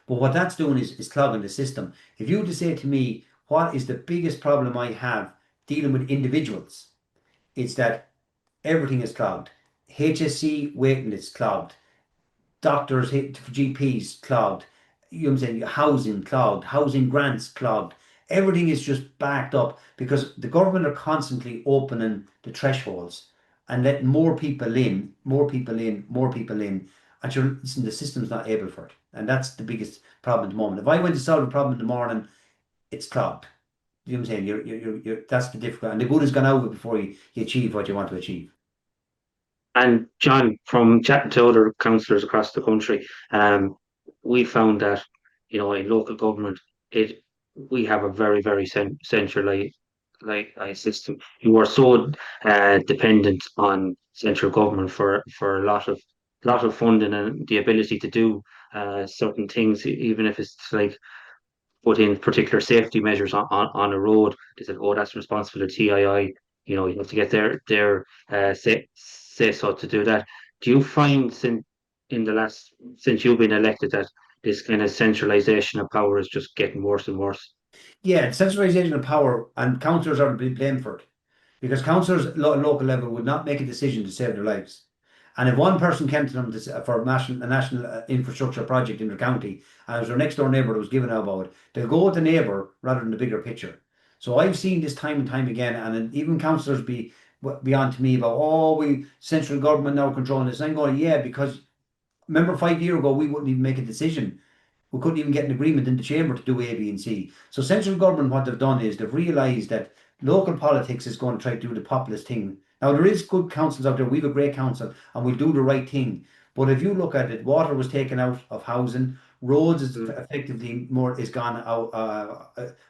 But what that's doing is clogging the system. If you were to say to me, what is the biggest problem I have dealing with individuals, it's that everything is clogged. HSC waiting list clogged. Doctors, GPs clogged. You know what I'm saying? Housing clogged. Housing grants clogged. Everything is just backed up because the government are constantly opening the thresholds and letting more people in, more people in, more people in. And sure, listen, the system's not able for it. And that's the biggest problem at the moment. If I went to solve a problem in the morning, it's clogged. You know what I'm saying? That's the difficult. And the good has gone out of it before you achieve what you want to achieve. And John, from chatting to other councillors across the country, we found that, you know, in local government, we have a very, very centralized system. You are so dependent on central government for a lot of funding and the ability to do certain things, even if it's like put in particular safety measures on a road. They said, oh, that's responsible to TII. You know, you have to get their say so to do that. Do you find since you've been elected that this kind of centralisation of power is just getting worse and worse? Yeah, centralisation of power, and councillors are to be blamed for it, because councillors at local level would not make a decision to save their lives. And if one person came to them for a national infrastructure project in their county, and it was their next door neighbour that was giving out about it, they'll go with the neighbour rather than the bigger picture. So I've seen this time and time again, and even councillors be on to me about, oh, we central government now controlling this. And I'm going, yeah, because remember 5 years ago we wouldn't even make a decision. We couldn't even get an agreement in the chamber to do A, B, and C. So central government, what they've done is they've realised that local politics is going to try to do the populist thing. Now there is good councils out there. We have a great council, and we'll do the right thing. But if you look at it, water was taken out of housing. Roads is effectively is gone out.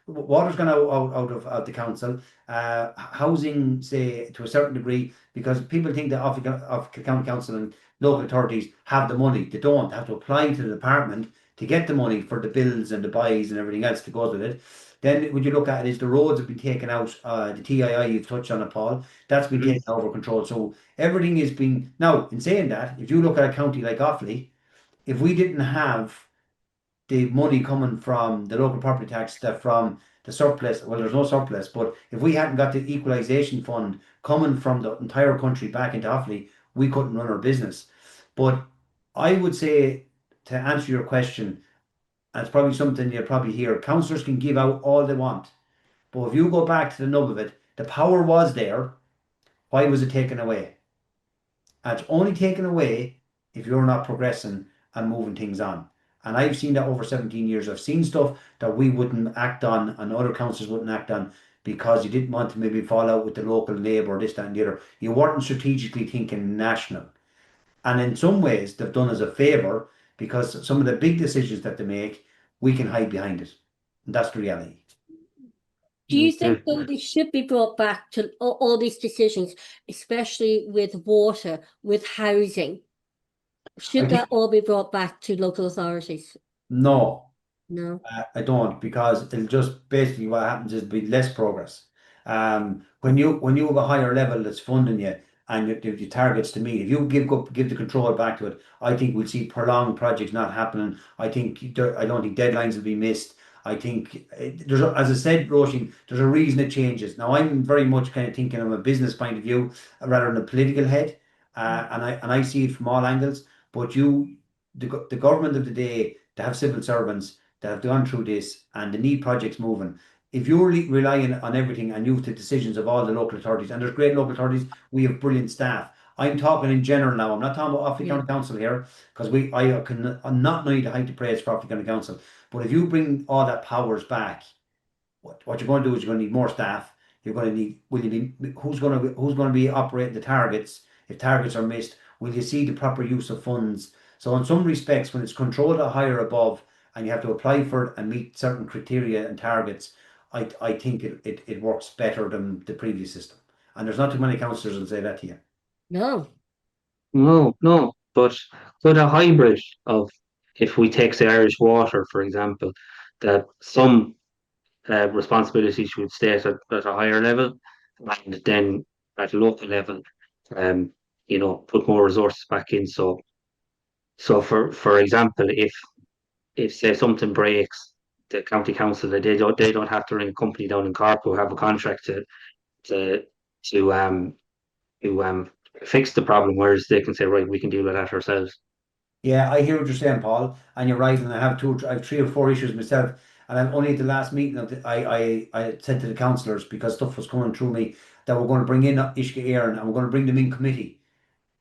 Water's gone out of the council. Housing, say to a certain degree, because people think that Offaly County Council and local authorities have the money. They don't. They have to apply to the department to get the money for the bills and the buys and everything else that goes with it. Then when you look at it, is the roads have been taken out. The TII, you've touched on it, Paul, that's been taken over control. So everything is being, now in saying that, if you look at a county like Offaly, if we didn't have the money coming from the local property tax, that from the surplus, well, there's no surplus, but if we hadn't got the equalisation fund coming from the entire country back into Offaly, we couldn't run our business. But I would say, to answer your question, and it's probably something you'll probably hear, councillors can give out all they want. But if you go back to the nub of it, the power was there. Why was it taken away? And it's only taken away if you're not progressing and moving things on. And I've seen that over 17 years. I've seen stuff that we wouldn't act on and other councils wouldn't act on because you didn't want to maybe fall out with the local neighbour, this, that, and the other. You weren't strategically thinking national. And in some ways, they've done us a favour because some of the big decisions that they make, we can hide behind it. And that's the reality. Do you think though they should be brought back to all these decisions, especially with water, with housing? Should that all be brought back to local authorities? No, No. I don't, because it'll just basically what happens is be less progress. When you have a higher level that's funding you and your targets to meet, if you give the control back to it, I think we'll see prolonged projects not happening. I don't think deadlines will be missed. I think there's, as I said, Roisin, there's a reason it changes. Now I'm very much kind of thinking from a business point of view rather than a political head, and I see it from all angles. But the government of the day, to have civil servants that have gone through this and they need projects moving. If you're relying on everything and you've the decisions of all the local authorities, and there's great local authorities, we have brilliant staff. I'm talking in general now. I'm not talking about Offaly County Council here, because I'm not need to height the praise for Offaly County Council. But if you bring all that powers back, what you're going to do is you're going to need more staff. You're going to need, who's going to be operating the targets? If targets are missed, will you see the proper use of funds? So in some respects, when it's controlled at higher above and you have to apply for it and meet certain criteria and targets, I think it works better than the previous system. And there's not too many councillors will say that to you. No. No. But could a hybrid of, if we take say Irish Water, for example, that some responsibilities would stay at a higher level, and then at a local level, um, put more resources back in. So for example, if say something breaks, the county council they don't have to ring a company down in Cork who have a contract to to um fix the problem, whereas they can say, right, we can deal with that ourselves. Yeah, I hear what you're saying, Paul, and you're right. And I have I have 3 or 4 issues myself, and I'm only at the last meeting of I said to the councillors, because stuff was coming through me, that we're going to bring in Uisce Éireann and we're going to bring them in committee.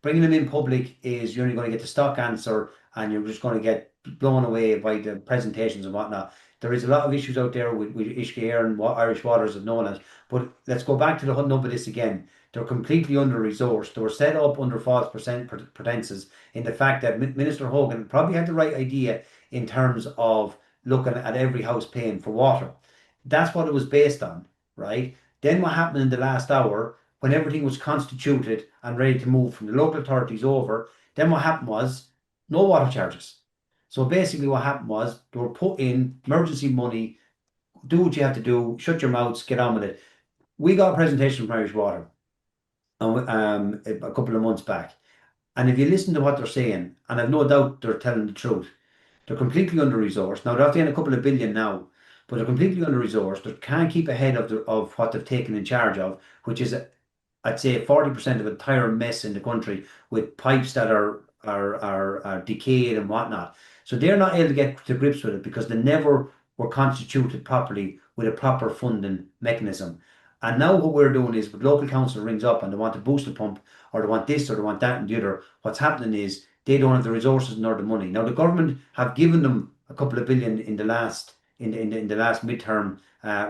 Bringing them in public is you're only going to get the stock answer and you're just going to get blown away by the presentations and whatnot. There is a lot of issues out there with Uisce Éireann and what Irish Waters is known as. But let's go back to the nub of this again. They're completely under-resourced. They were set up under false pretenses in the fact that Minister Hogan probably had the right idea in terms of looking at every house paying for water. That's what it was based on, right? Then what happened in the last hour, when everything was constituted and ready to move from the local authorities over, then what happened was no water charges. So basically what happened was they were put in emergency money, do what you have to do, shut your mouths, get on with it. We got a presentation from Irish Water a couple of months back. And if you listen to what they're saying, and I've no doubt they're telling the truth, they're completely under-resourced. Now, they're after a couple of billion now, but they're completely under-resourced. They can't keep ahead of what they've taken in charge of, which is, I'd say, 40% of the entire mess in the country with pipes that are decayed and whatnot. So they're not able to get to grips with it because they never were constituted properly with a proper funding mechanism. And now what we're doing is, when local council rings up and they want to boost the pump, or they want this, or they want that and the other, what's happening is they don't have the resources nor the money. Now the government have given them a couple of billion in the last midterm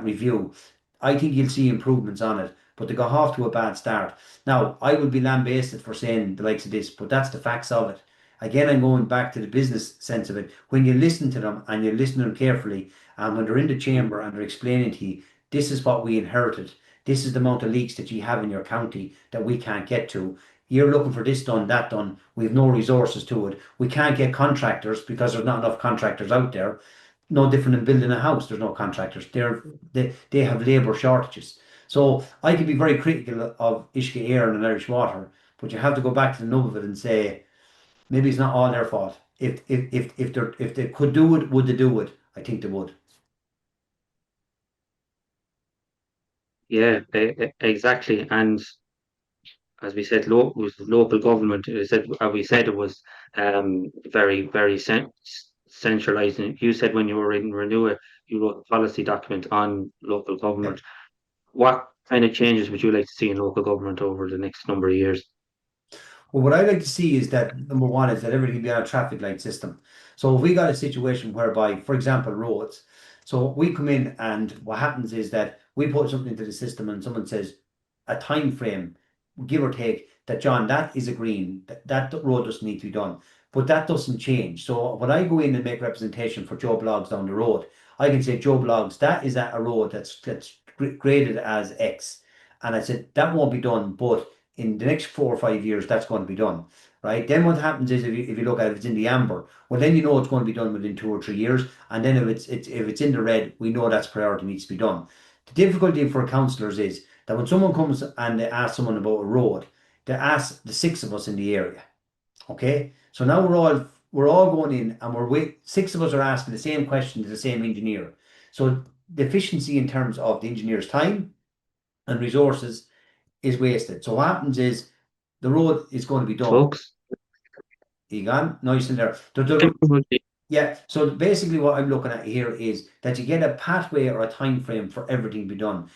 review. I think you'll see improvements on it, but they got off to a bad start. Now I would be lambasted for saying the likes of this, but that's the facts of it. Again, I'm going back to the business sense of it. When you listen to them and you listen to them carefully, and when they're in the chamber and they're explaining to you, this is what we inherited. This is the amount of leaks that you have in your county that we can't get to. You're looking for this done, that done. We have no resources to it. We can't get contractors because there's not enough contractors out there. No different than building a house. There's no contractors. They have labour shortages. So I can be very critical of Uisce Éireann and Irish Water, but you have to go back to the nub of it and say maybe it's not all their fault. If they could do it, would they do it? I think they would. Yeah, exactly. And as we said, was local government. We said it was very, very centralized. And you said when you were in Renua, you wrote a policy document on local Yeah. government. What kind of changes would you like to see in local government over the next number of years? Well, what I'd like to see is that number one is that everything be on a traffic light system. So if we got a situation whereby, for example, roads, so we come in and what happens is that we put something into the system and someone says a time frame, give or take, that John, that is agreeing, that road doesn't need to be done. But that doesn't change. So when I go in and make representation for Joe Blogs down the road, I can say, Joe Blogs, that is at a road that's graded as X. And I said, that won't be done, but in the next 4 or 5 years, that's going to be done, right? Then what happens is if you look at it, if it's in the amber, well, then you know it's going to be done within 2 or 3 years. And then if it's in the red, we know that's priority needs to be done. The difficulty for councillors is that when someone comes and they ask someone about a road, they ask the six of us in the area. Okay, so now we're all going in and six of us are asking the same question to the same engineer. So the efficiency in terms of the engineer's time and resources is wasted. So what happens is the road is going to be done. Folks, You gone? No, you're still there. Yeah. So basically, what I'm looking at here is that you get a pathway or a time frame for everything to be done.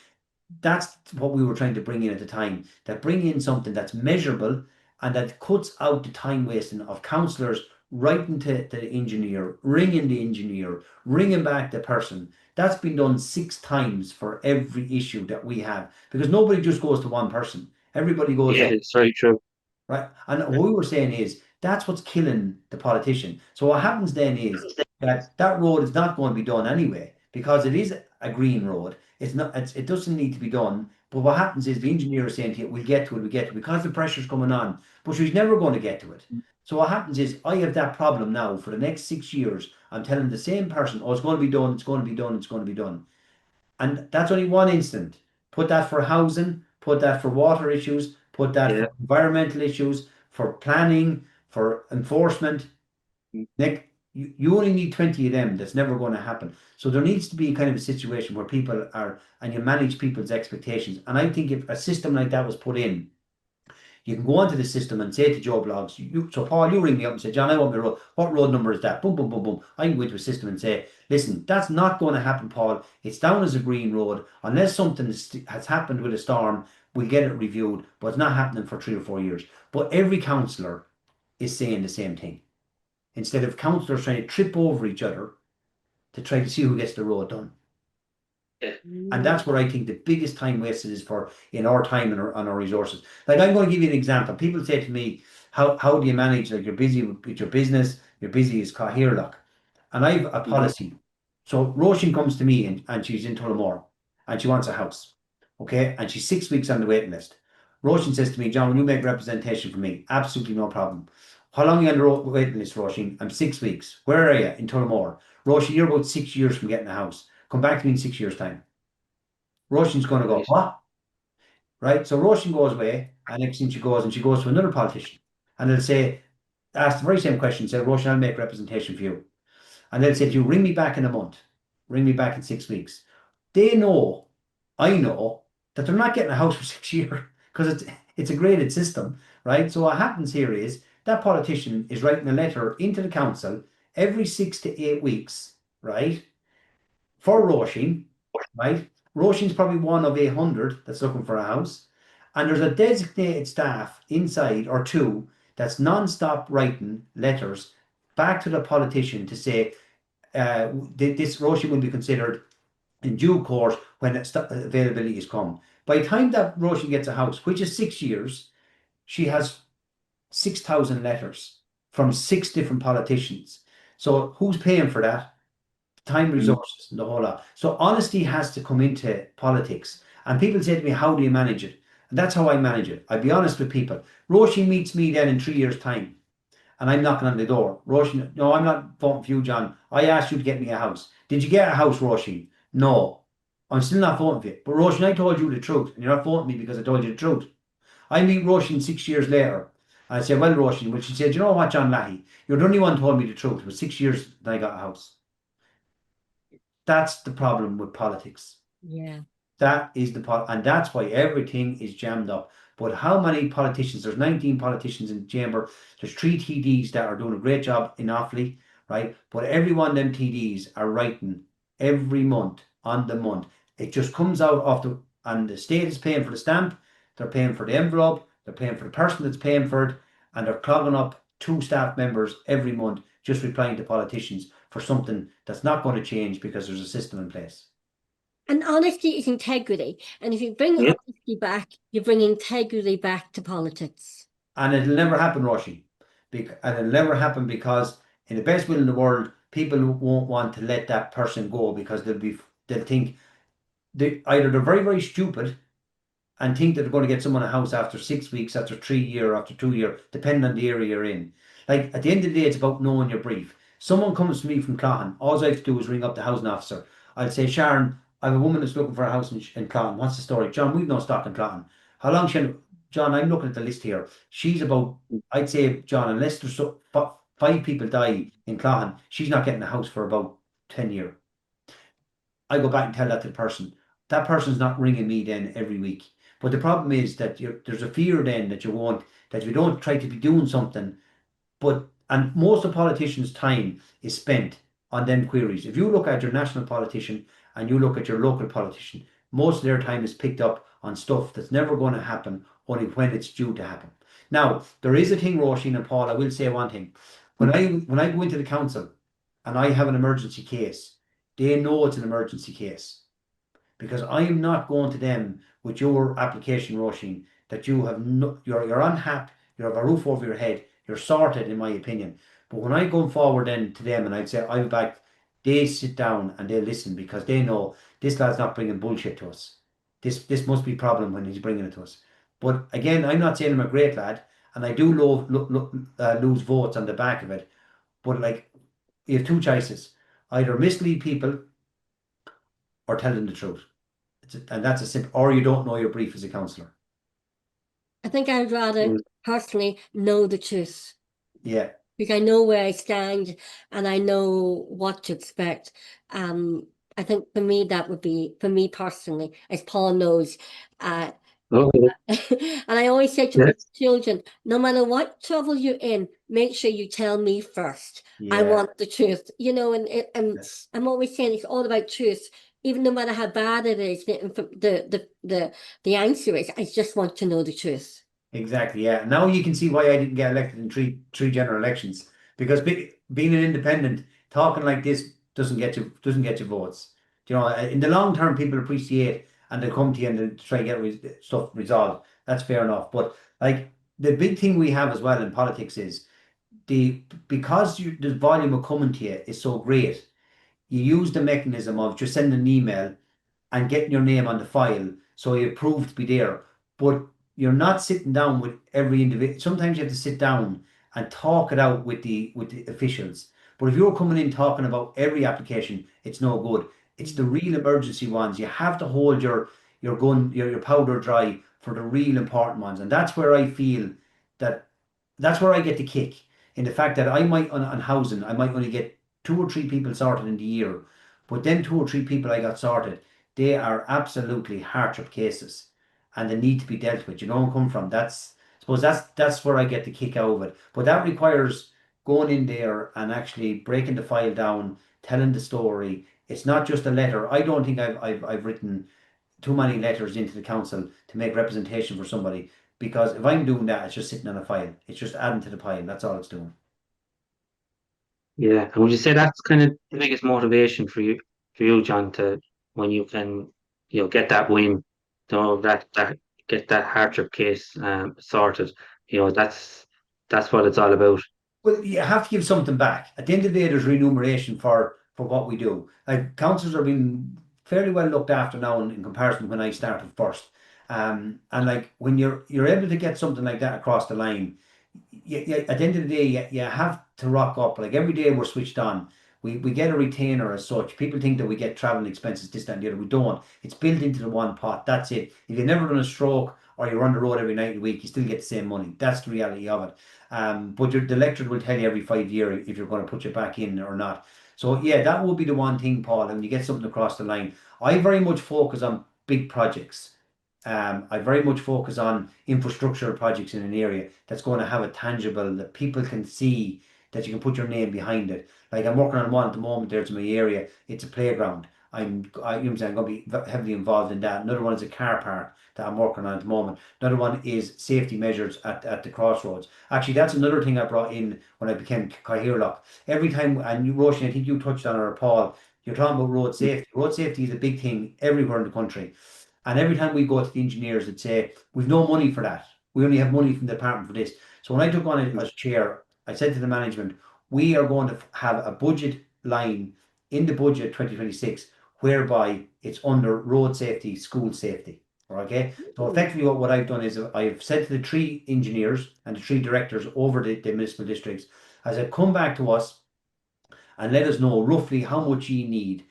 That's what we were trying to bring in at the time. That bring in something that's measurable and that cuts out the time wasting of councillors writing to the engineer, ringing back the person. That's been done 6 times for every issue that we have because nobody just goes to one person. Everybody goes yeah, to it's very true. right? And what we were saying is that's what's killing the politician. So what happens then is that that road is not going to be done anyway because it is a green road. It's not. It doesn't need to be done. But what happens is the engineer is saying to you, "We'll get to it. We get to it," because the pressure's coming on. But she's never going to get to it. So what happens is I have that problem now for the next 6 years. I'm telling the same person, "Oh, it's going to be done. It's going to be done. It's going to be done." And that's only one instant. Put that for housing, put that for water issues, put that Yeah. for environmental issues, for planning, for enforcement. Nick, you only need 20 of them. That's never going to happen. So there needs to be kind of a situation where people are, and you manage people's expectations. And I think if a system like that was put in, you can go onto the system and say to Joe Blogs, so Paul, you ring me up and say, John, I want my road. What road number is that? Boom, boom, boom, boom. I can go into a system and say, listen, that's not going to happen, Paul. It's down as a green road. Unless something has happened with a storm, we'll get it reviewed, but it's not happening for 3 or 4 years. But every councillor is saying the same thing. Instead of councillors trying to trip over each other to try to see who gets the road done. Yeah. And that's where I think the biggest time wasted is for in our time and our resources. Like I'm going to give you an example. People say to me, how do you manage, like you're busy with your business, you're busy as Cathaoirleach. And I've a policy. So Roisin comes to me and she's in Tullamore and she wants a house. Okay. And she's 6 weeks on the waiting list. Roisin says to me, John, will you make representation for me? Absolutely no problem. How long are you on the waiting list, Roisin? I'm 6 weeks. Where are you? In Tullamore. Roisin, you're about 6 years from getting a house. Come back to me in 6 years' time. Roisin's going to go, Right. what? Right? So Roisin goes away, and next thing she goes to another politician. And they'll say, ask the very same question, say, Roisin, I'll make representation for you. And they'll say to you, ring me back in a month, ring me back in 6 weeks. They know, I know, that they're not getting a house for 6 years because it's a graded system, right? So what happens here is that politician is writing a letter into the council every 6 to 8 weeks, right? For Roisin, right? Roisin's probably one of 800 that's looking for a house. And there's a designated staff inside or two that's non-stop writing letters back to the politician to say this Roisin will be considered in due course when availability is come. By the time that Roisin gets a house, which is 6 years, she has 6,000 letters from 6 different politicians. So who's paying for that? Time, resources, and the whole lot. So honesty has to come into politics. And people say to me, how do you manage it? And that's how I manage it. I'll be honest with people. Roisin meets me then in 3 years' time. And I'm knocking on the door. Roisin, no, I'm not voting for you, John. I asked you to get me a house. Did you get a house, Roisin? No. I'm still not voting for you. But Roisin, I told you the truth. And you're not voting me because I told you the truth. I meet Roisin 6 years later. I say, well, Roisin, well, she said, you know what, John Leahy? You're the only one who told me the truth. It was 6 years that I got a house. That's the problem with politics. Yeah. That is and that's why everything is jammed up. But how many politicians? There's 19 politicians in the chamber. There's 3 TDs that are doing a great job in Offaly, right? But every one of them TDs are writing every month on the month. It just comes out of and the state is paying for the stamp, they're paying for the envelope, they're paying for the person that's paying for it, and they're clogging up 2 staff members every month just replying to politicians for something that's not going to change because there's a system in place. And honesty is integrity. And if you bring honesty back, you bring integrity back to politics. And it'll never happen, Roisin. And it'll never happen because in the best will in the world, people won't want to let that person go because they'll think either they're very, very stupid and think that they're going to get someone a house after 6 weeks, after 3 years, after 2 years, depending on the area you're in. Like at the end of the day, it's about knowing your brief. Someone comes to me from Cloghan, all I have to do is ring up the housing officer. I'll say, Sharon, I have a woman that's looking for a house in Cloghan. What's the story? John, we've no stock in Cloghan. How long John, I'm looking at the list here. She's about, I'd say, John, unless there's 5 people die in Cloghan, she's not getting a house for about 10 years. I go back and tell that to the person. That person's not ringing me then every week. But the problem is that there's a fear then that that you don't try to be doing something. And most of politicians' time is spent on them queries. If you look at your national politician and you look at your local politician, most of their time is picked up on stuff that's never going to happen, only when it's due to happen. Now, there is a thing, Roisin and Paul, I will say one thing. When I go into the council and I have an emergency case, they know it's an emergency case. Because I am not going to them with your application, Roisin, that you have you're unhappy, you have a roof over your head, you're sorted, in my opinion. But when I go forward then to them and I'd say, I'll be back, they sit down and they listen because they know this lad's not bringing bullshit to us. This must be a problem when he's bringing it to us. But again, I'm not saying I'm a great lad, and I do lose votes on the back of it. But like, you have 2 choices: either mislead people or tell them the truth. And that's a simple, or you don't know your brief as a councillor. I think I'd rather personally know the truth. Yeah. Because I know where I stand and I know what to expect. I think for me, that would be, for me personally, as Paul knows, and I always say to my children, no matter what trouble you're in, make sure you tell me first. I want the truth, and I'm always saying it's all about truth. Even no matter how bad it is, the answer is, I just want to know the truth. Exactly, yeah. Now you can see why I didn't get elected in three general elections, because being an independent, talking like this doesn't get you votes. In the long term, people appreciate and they come to you and they try to get stuff resolved. That's fair enough. But like the big thing we have as well in politics is because the volume of coming to you is so great, you use the mechanism of just sending an email and getting your name on the file so you prove to be there. But you're not sitting down with every individual. Sometimes you have to sit down and talk it out with the officials. But if you're coming in talking about every application, it's no good. It's the real emergency ones. You have to hold your your powder dry for the real important ones. And that's where I feel that's where I get the kick, in the fact that I might on housing, I might only get 2 or 3 people sorted in the year. But then 2 or 3 people I got sorted, they are absolutely hardship cases and they need to be dealt with. You know where I come from. I suppose that's where I get the kick out of it. But that requires going in there and actually breaking the file down, telling the story. It's not just a letter. I don't think I've written too many letters into the council to make representation for somebody, because if I'm doing that, it's just sitting on a file. It's just adding to the pile. That's all it's doing. Yeah, and would you say that's kind of the biggest motivation for you, John, to when you can, get that win, that get that hardship case sorted, that's what it's all about. Well, you have to give something back. At the end of the day, there's remuneration for what we do. Like, councils are being fairly well looked after now in comparison to when I started first. And like when you're able to get something like that across the line, at the end of the day, you have to rock up. Like every day we're switched on. We get a retainer as such. People think that we get travelling expenses, this, that, and the other. We don't. It's built into the one pot. That's it. If you've never done a stroke or you're on the road every night and week, you still get the same money. That's the reality of it. But the electorate will tell you every 5 years if you're going to put it back in or not. So yeah, that would be the one thing, Paul. And when you get something across the line, I very much focus on big projects. I very much focus on infrastructure projects in an area that's going to have a tangible, that people can see, that you can put your name behind it. Like I'm working on one at the moment, there's in my area, it's a playground. I'm going to be heavily involved in that. Another one is a car park that I'm working on at the moment. Another one is safety measures at the crossroads. Actually, that's another thing I brought in when I became Cllirigh. Every time, and Roisin, I think you touched on it, or Paul, you're talking about road safety. Road safety is a big thing everywhere in the country. And every time we go to the engineers and say, we've no money for that. We only have money from the department for this. So when I took on it as chair, I said to the management, we are going to have a budget line in the budget 2026 whereby it's under road safety, school safety. Okay. So effectively what I've done is I've said to the 3 engineers and the 3 directors over the municipal districts, I said, come back to us and let us know roughly how much you need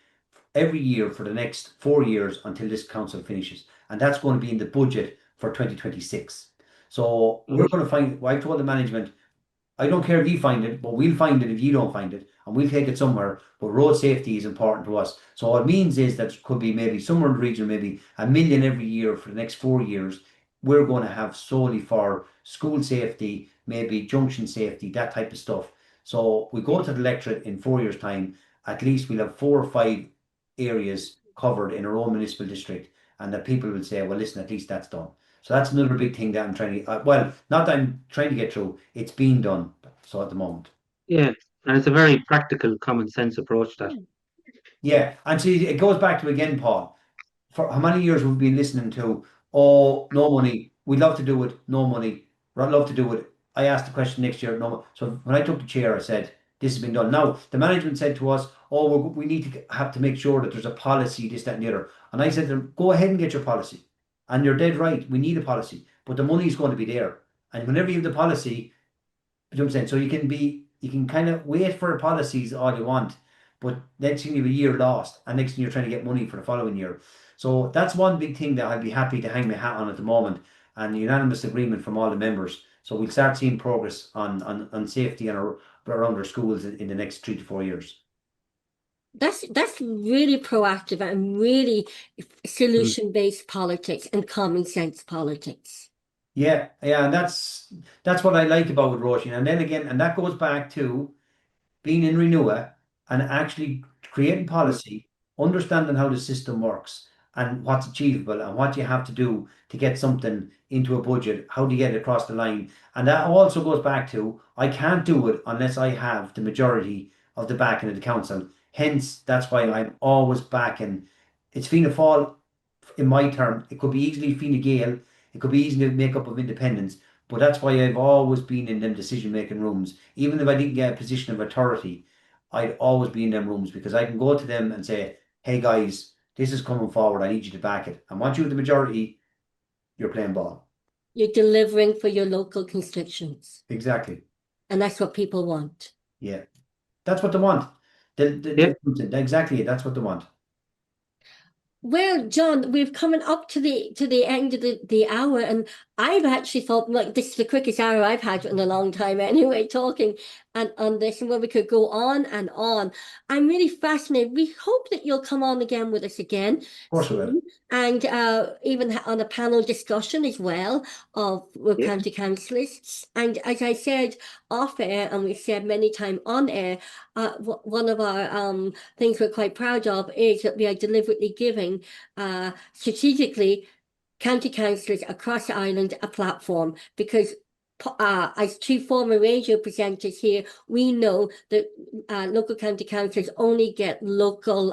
every year for the next 4 years until this council finishes. And that's going to be in the budget for 2026. So we're going to find, well, I told the management, I don't care if you find it, but we'll find it if you don't find it, and we'll take it somewhere. But road safety is important to us. So what it means is that it could be maybe somewhere in the region, maybe $1 million every year for the next 4 years. We're going to have solely for school safety, maybe junction safety, that type of stuff. So we go to the electorate in 4 years' time, at least we'll have 4 or 5 areas covered in our own municipal district, and that people will say, well, listen, at least that's done. So that's another big thing that I'm trying to, well, not that I'm trying to get through, it's being done. So at the moment. Yeah, and it's a very practical, common sense approach that. Yeah, and see, it goes back to again, Paul, for how many years we've been listening to, oh, no money, we'd love to do it, no money, we'd love to do it. I asked the question next year, no. So when I took the chair, I said, this has been done. Now, the management said to us, oh, we need to have to make sure that there's a policy, this, that, and the other. And I said to them, go ahead and get your policy. And you're dead right, we need a policy, but the money is going to be there. And whenever you have the policy, you know what I'm saying? So you can kind of wait for policies all you want, but next thing you have a year lost, and next thing you're trying to get money for the following year. So that's one big thing that I'd be happy to hang my hat on at the moment, and unanimous agreement from all the members. So we'll start seeing progress on safety and around our schools in the next 3 to 4 years. That's really proactive and really solution-based politics and common sense politics. Yeah, and that's what I like about it, Roisin. And then again, and that goes back to being in Renua and actually creating policy, understanding how the system works and what's achievable and what you have to do to get something into a budget, how do you get it across the line. And that also goes back to, I can't do it unless I have the majority of the backing of the council. Hence, that's why I'm always backing. It's Fianna Fáil in my term. It could be easily Fianna Gael. It could be easily make up of independents. But that's why I've always been in them decision-making rooms. Even if I didn't get a position of authority, I'd always be in them rooms because I can go to them and say, hey guys, this is coming forward. I need you to back it. And once you have the majority, you're playing ball. You're delivering for your local constituents. Exactly. And that's what people want. Yeah. That's what they want. Exactly. That's what they want. Well, John, we're coming up to the end of the hour, and I've actually thought, like, this is the quickest hour I've had in a long time anyway, talking and on this, and where we could go on and on. I'm really fascinated. We hope that you'll come on again with us again. Of course we will. And even on a panel discussion as well with county councillors. And as I said off air, and we've said many times on air, one of our things we're quite proud of is that we are deliberately giving strategically county councillors across Ireland a platform, because as 2 former radio presenters here, we know that local county councillors only get local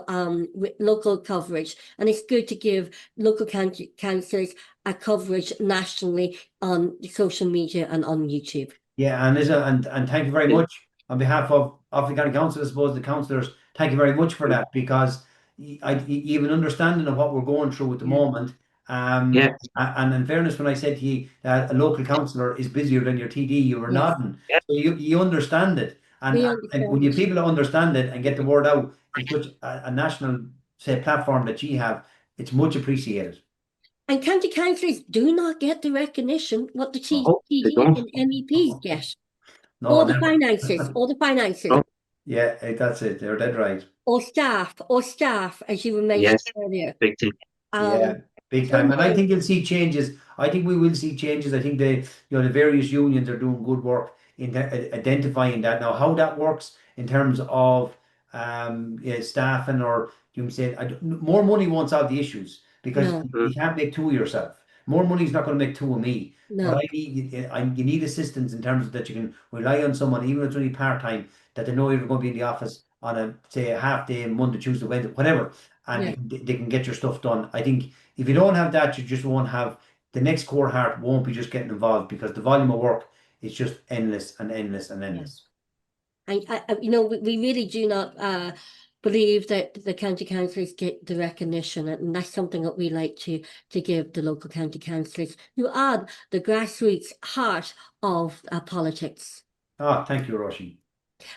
coverage, and it's good to give local county councillors a coverage nationally on social media and on YouTube. Yeah, and thank you very much on behalf of Offaly County Council. I suppose the councillors, thank you very much for that, because you have an understanding of what we're going through at the moment. And in fairness, when I said to you that a local councillor is busier than your TD, you were nodding. So you understand it. And when you people understand it and get the word out in such a national, say, platform that you have, it's much appreciated. And county councillors do not get the recognition what the TD and MEPs get. No, or the finances. Yeah, that's it. They're dead right. Or staff, as you were mentioning earlier. Big thing. big time. And I think you'll see changes. I think we will see changes. I think the various unions are doing good work in identifying that. Now, how that works in terms of staffing, or you can say more money won't solve the issues, because you can't make two of yourself. More money is not going to make two of me. No. But you need assistance in terms of that you can rely on someone, even if it's only part-time, that they know you're going to be in the office on a half day, Monday, Tuesday, Wednesday, whatever, and they can get your stuff done. I think if you don't have that, you just won't have, the next core heart won't be just getting involved, because the volume of work is just endless and endless and endless. We really do not believe that the county councillors get the recognition, and that's something that we like to give the local county councillors, who are the grassroots heart of politics. Oh, thank you, Roisin.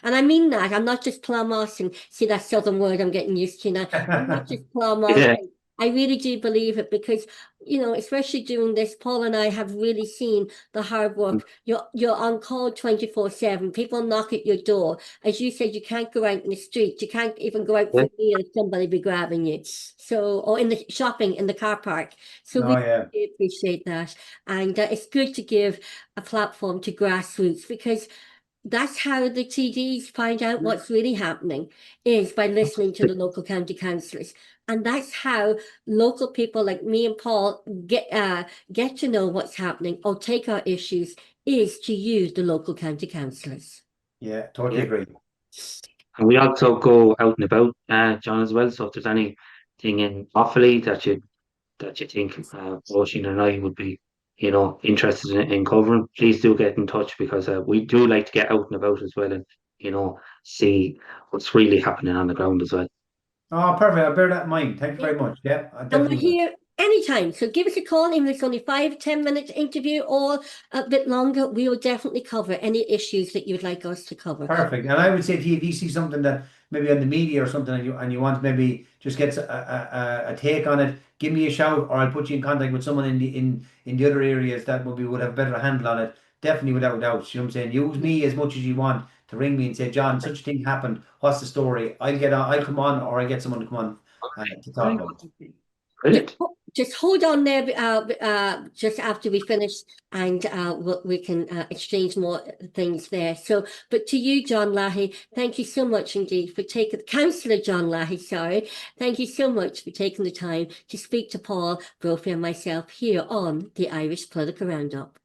And I mean that. I'm not just plum-mossing. See that southern word I'm getting used to now. I'm not just plum-mossing. Yeah. I really do believe it, because, especially doing this, Paul and I have really seen the hard work. You're on call 24/7. People knock at your door. As you said, you can't go out in the street. You can't even go out for a meal if somebody be grabbing you. So, or in the shopping, in the car park. So we really appreciate that. And it's good to give a platform to grassroots, because that's how the TDs find out what's really happening, is by listening to the local county councillors. And that's how local people like me and Paul get to know what's happening or take our issues, is to use the local county councillors. Yeah, totally agree. And we also go out and about, John, as well. So if there's anything in Offaly that you think Roisin and I would be, interested in covering, please do get in touch, because we do like to get out and about as well, and see what's really happening on the ground as well. Oh, perfect. I'll bear that in mind. Thank you very much. Yeah, and we're here anytime. So give us a call, even if it's only 5-10 minute interview or a bit longer. We will definitely cover any issues that you would like us to cover. Perfect. And I would say to you, if you see something that maybe on the media or something, and you want to maybe just get a take on it, give me a shout, or I'll put you in contact with someone in the other areas that would have a better handle on it. Definitely, without doubt. You know what I'm saying? Use me as much as you want to ring me and say, John, such a thing happened. What's the story? I'll come on, or I get someone to come on to talk about it. Brilliant. Just hold on there just after we finish, and we can exchange more things there. So, but to you, John Leahy, thank you so much indeed for taking, Councillor John Leahy, sorry, thank you so much for taking the time to speak to Paul, Brophy and myself here on the Irish Political Roundup.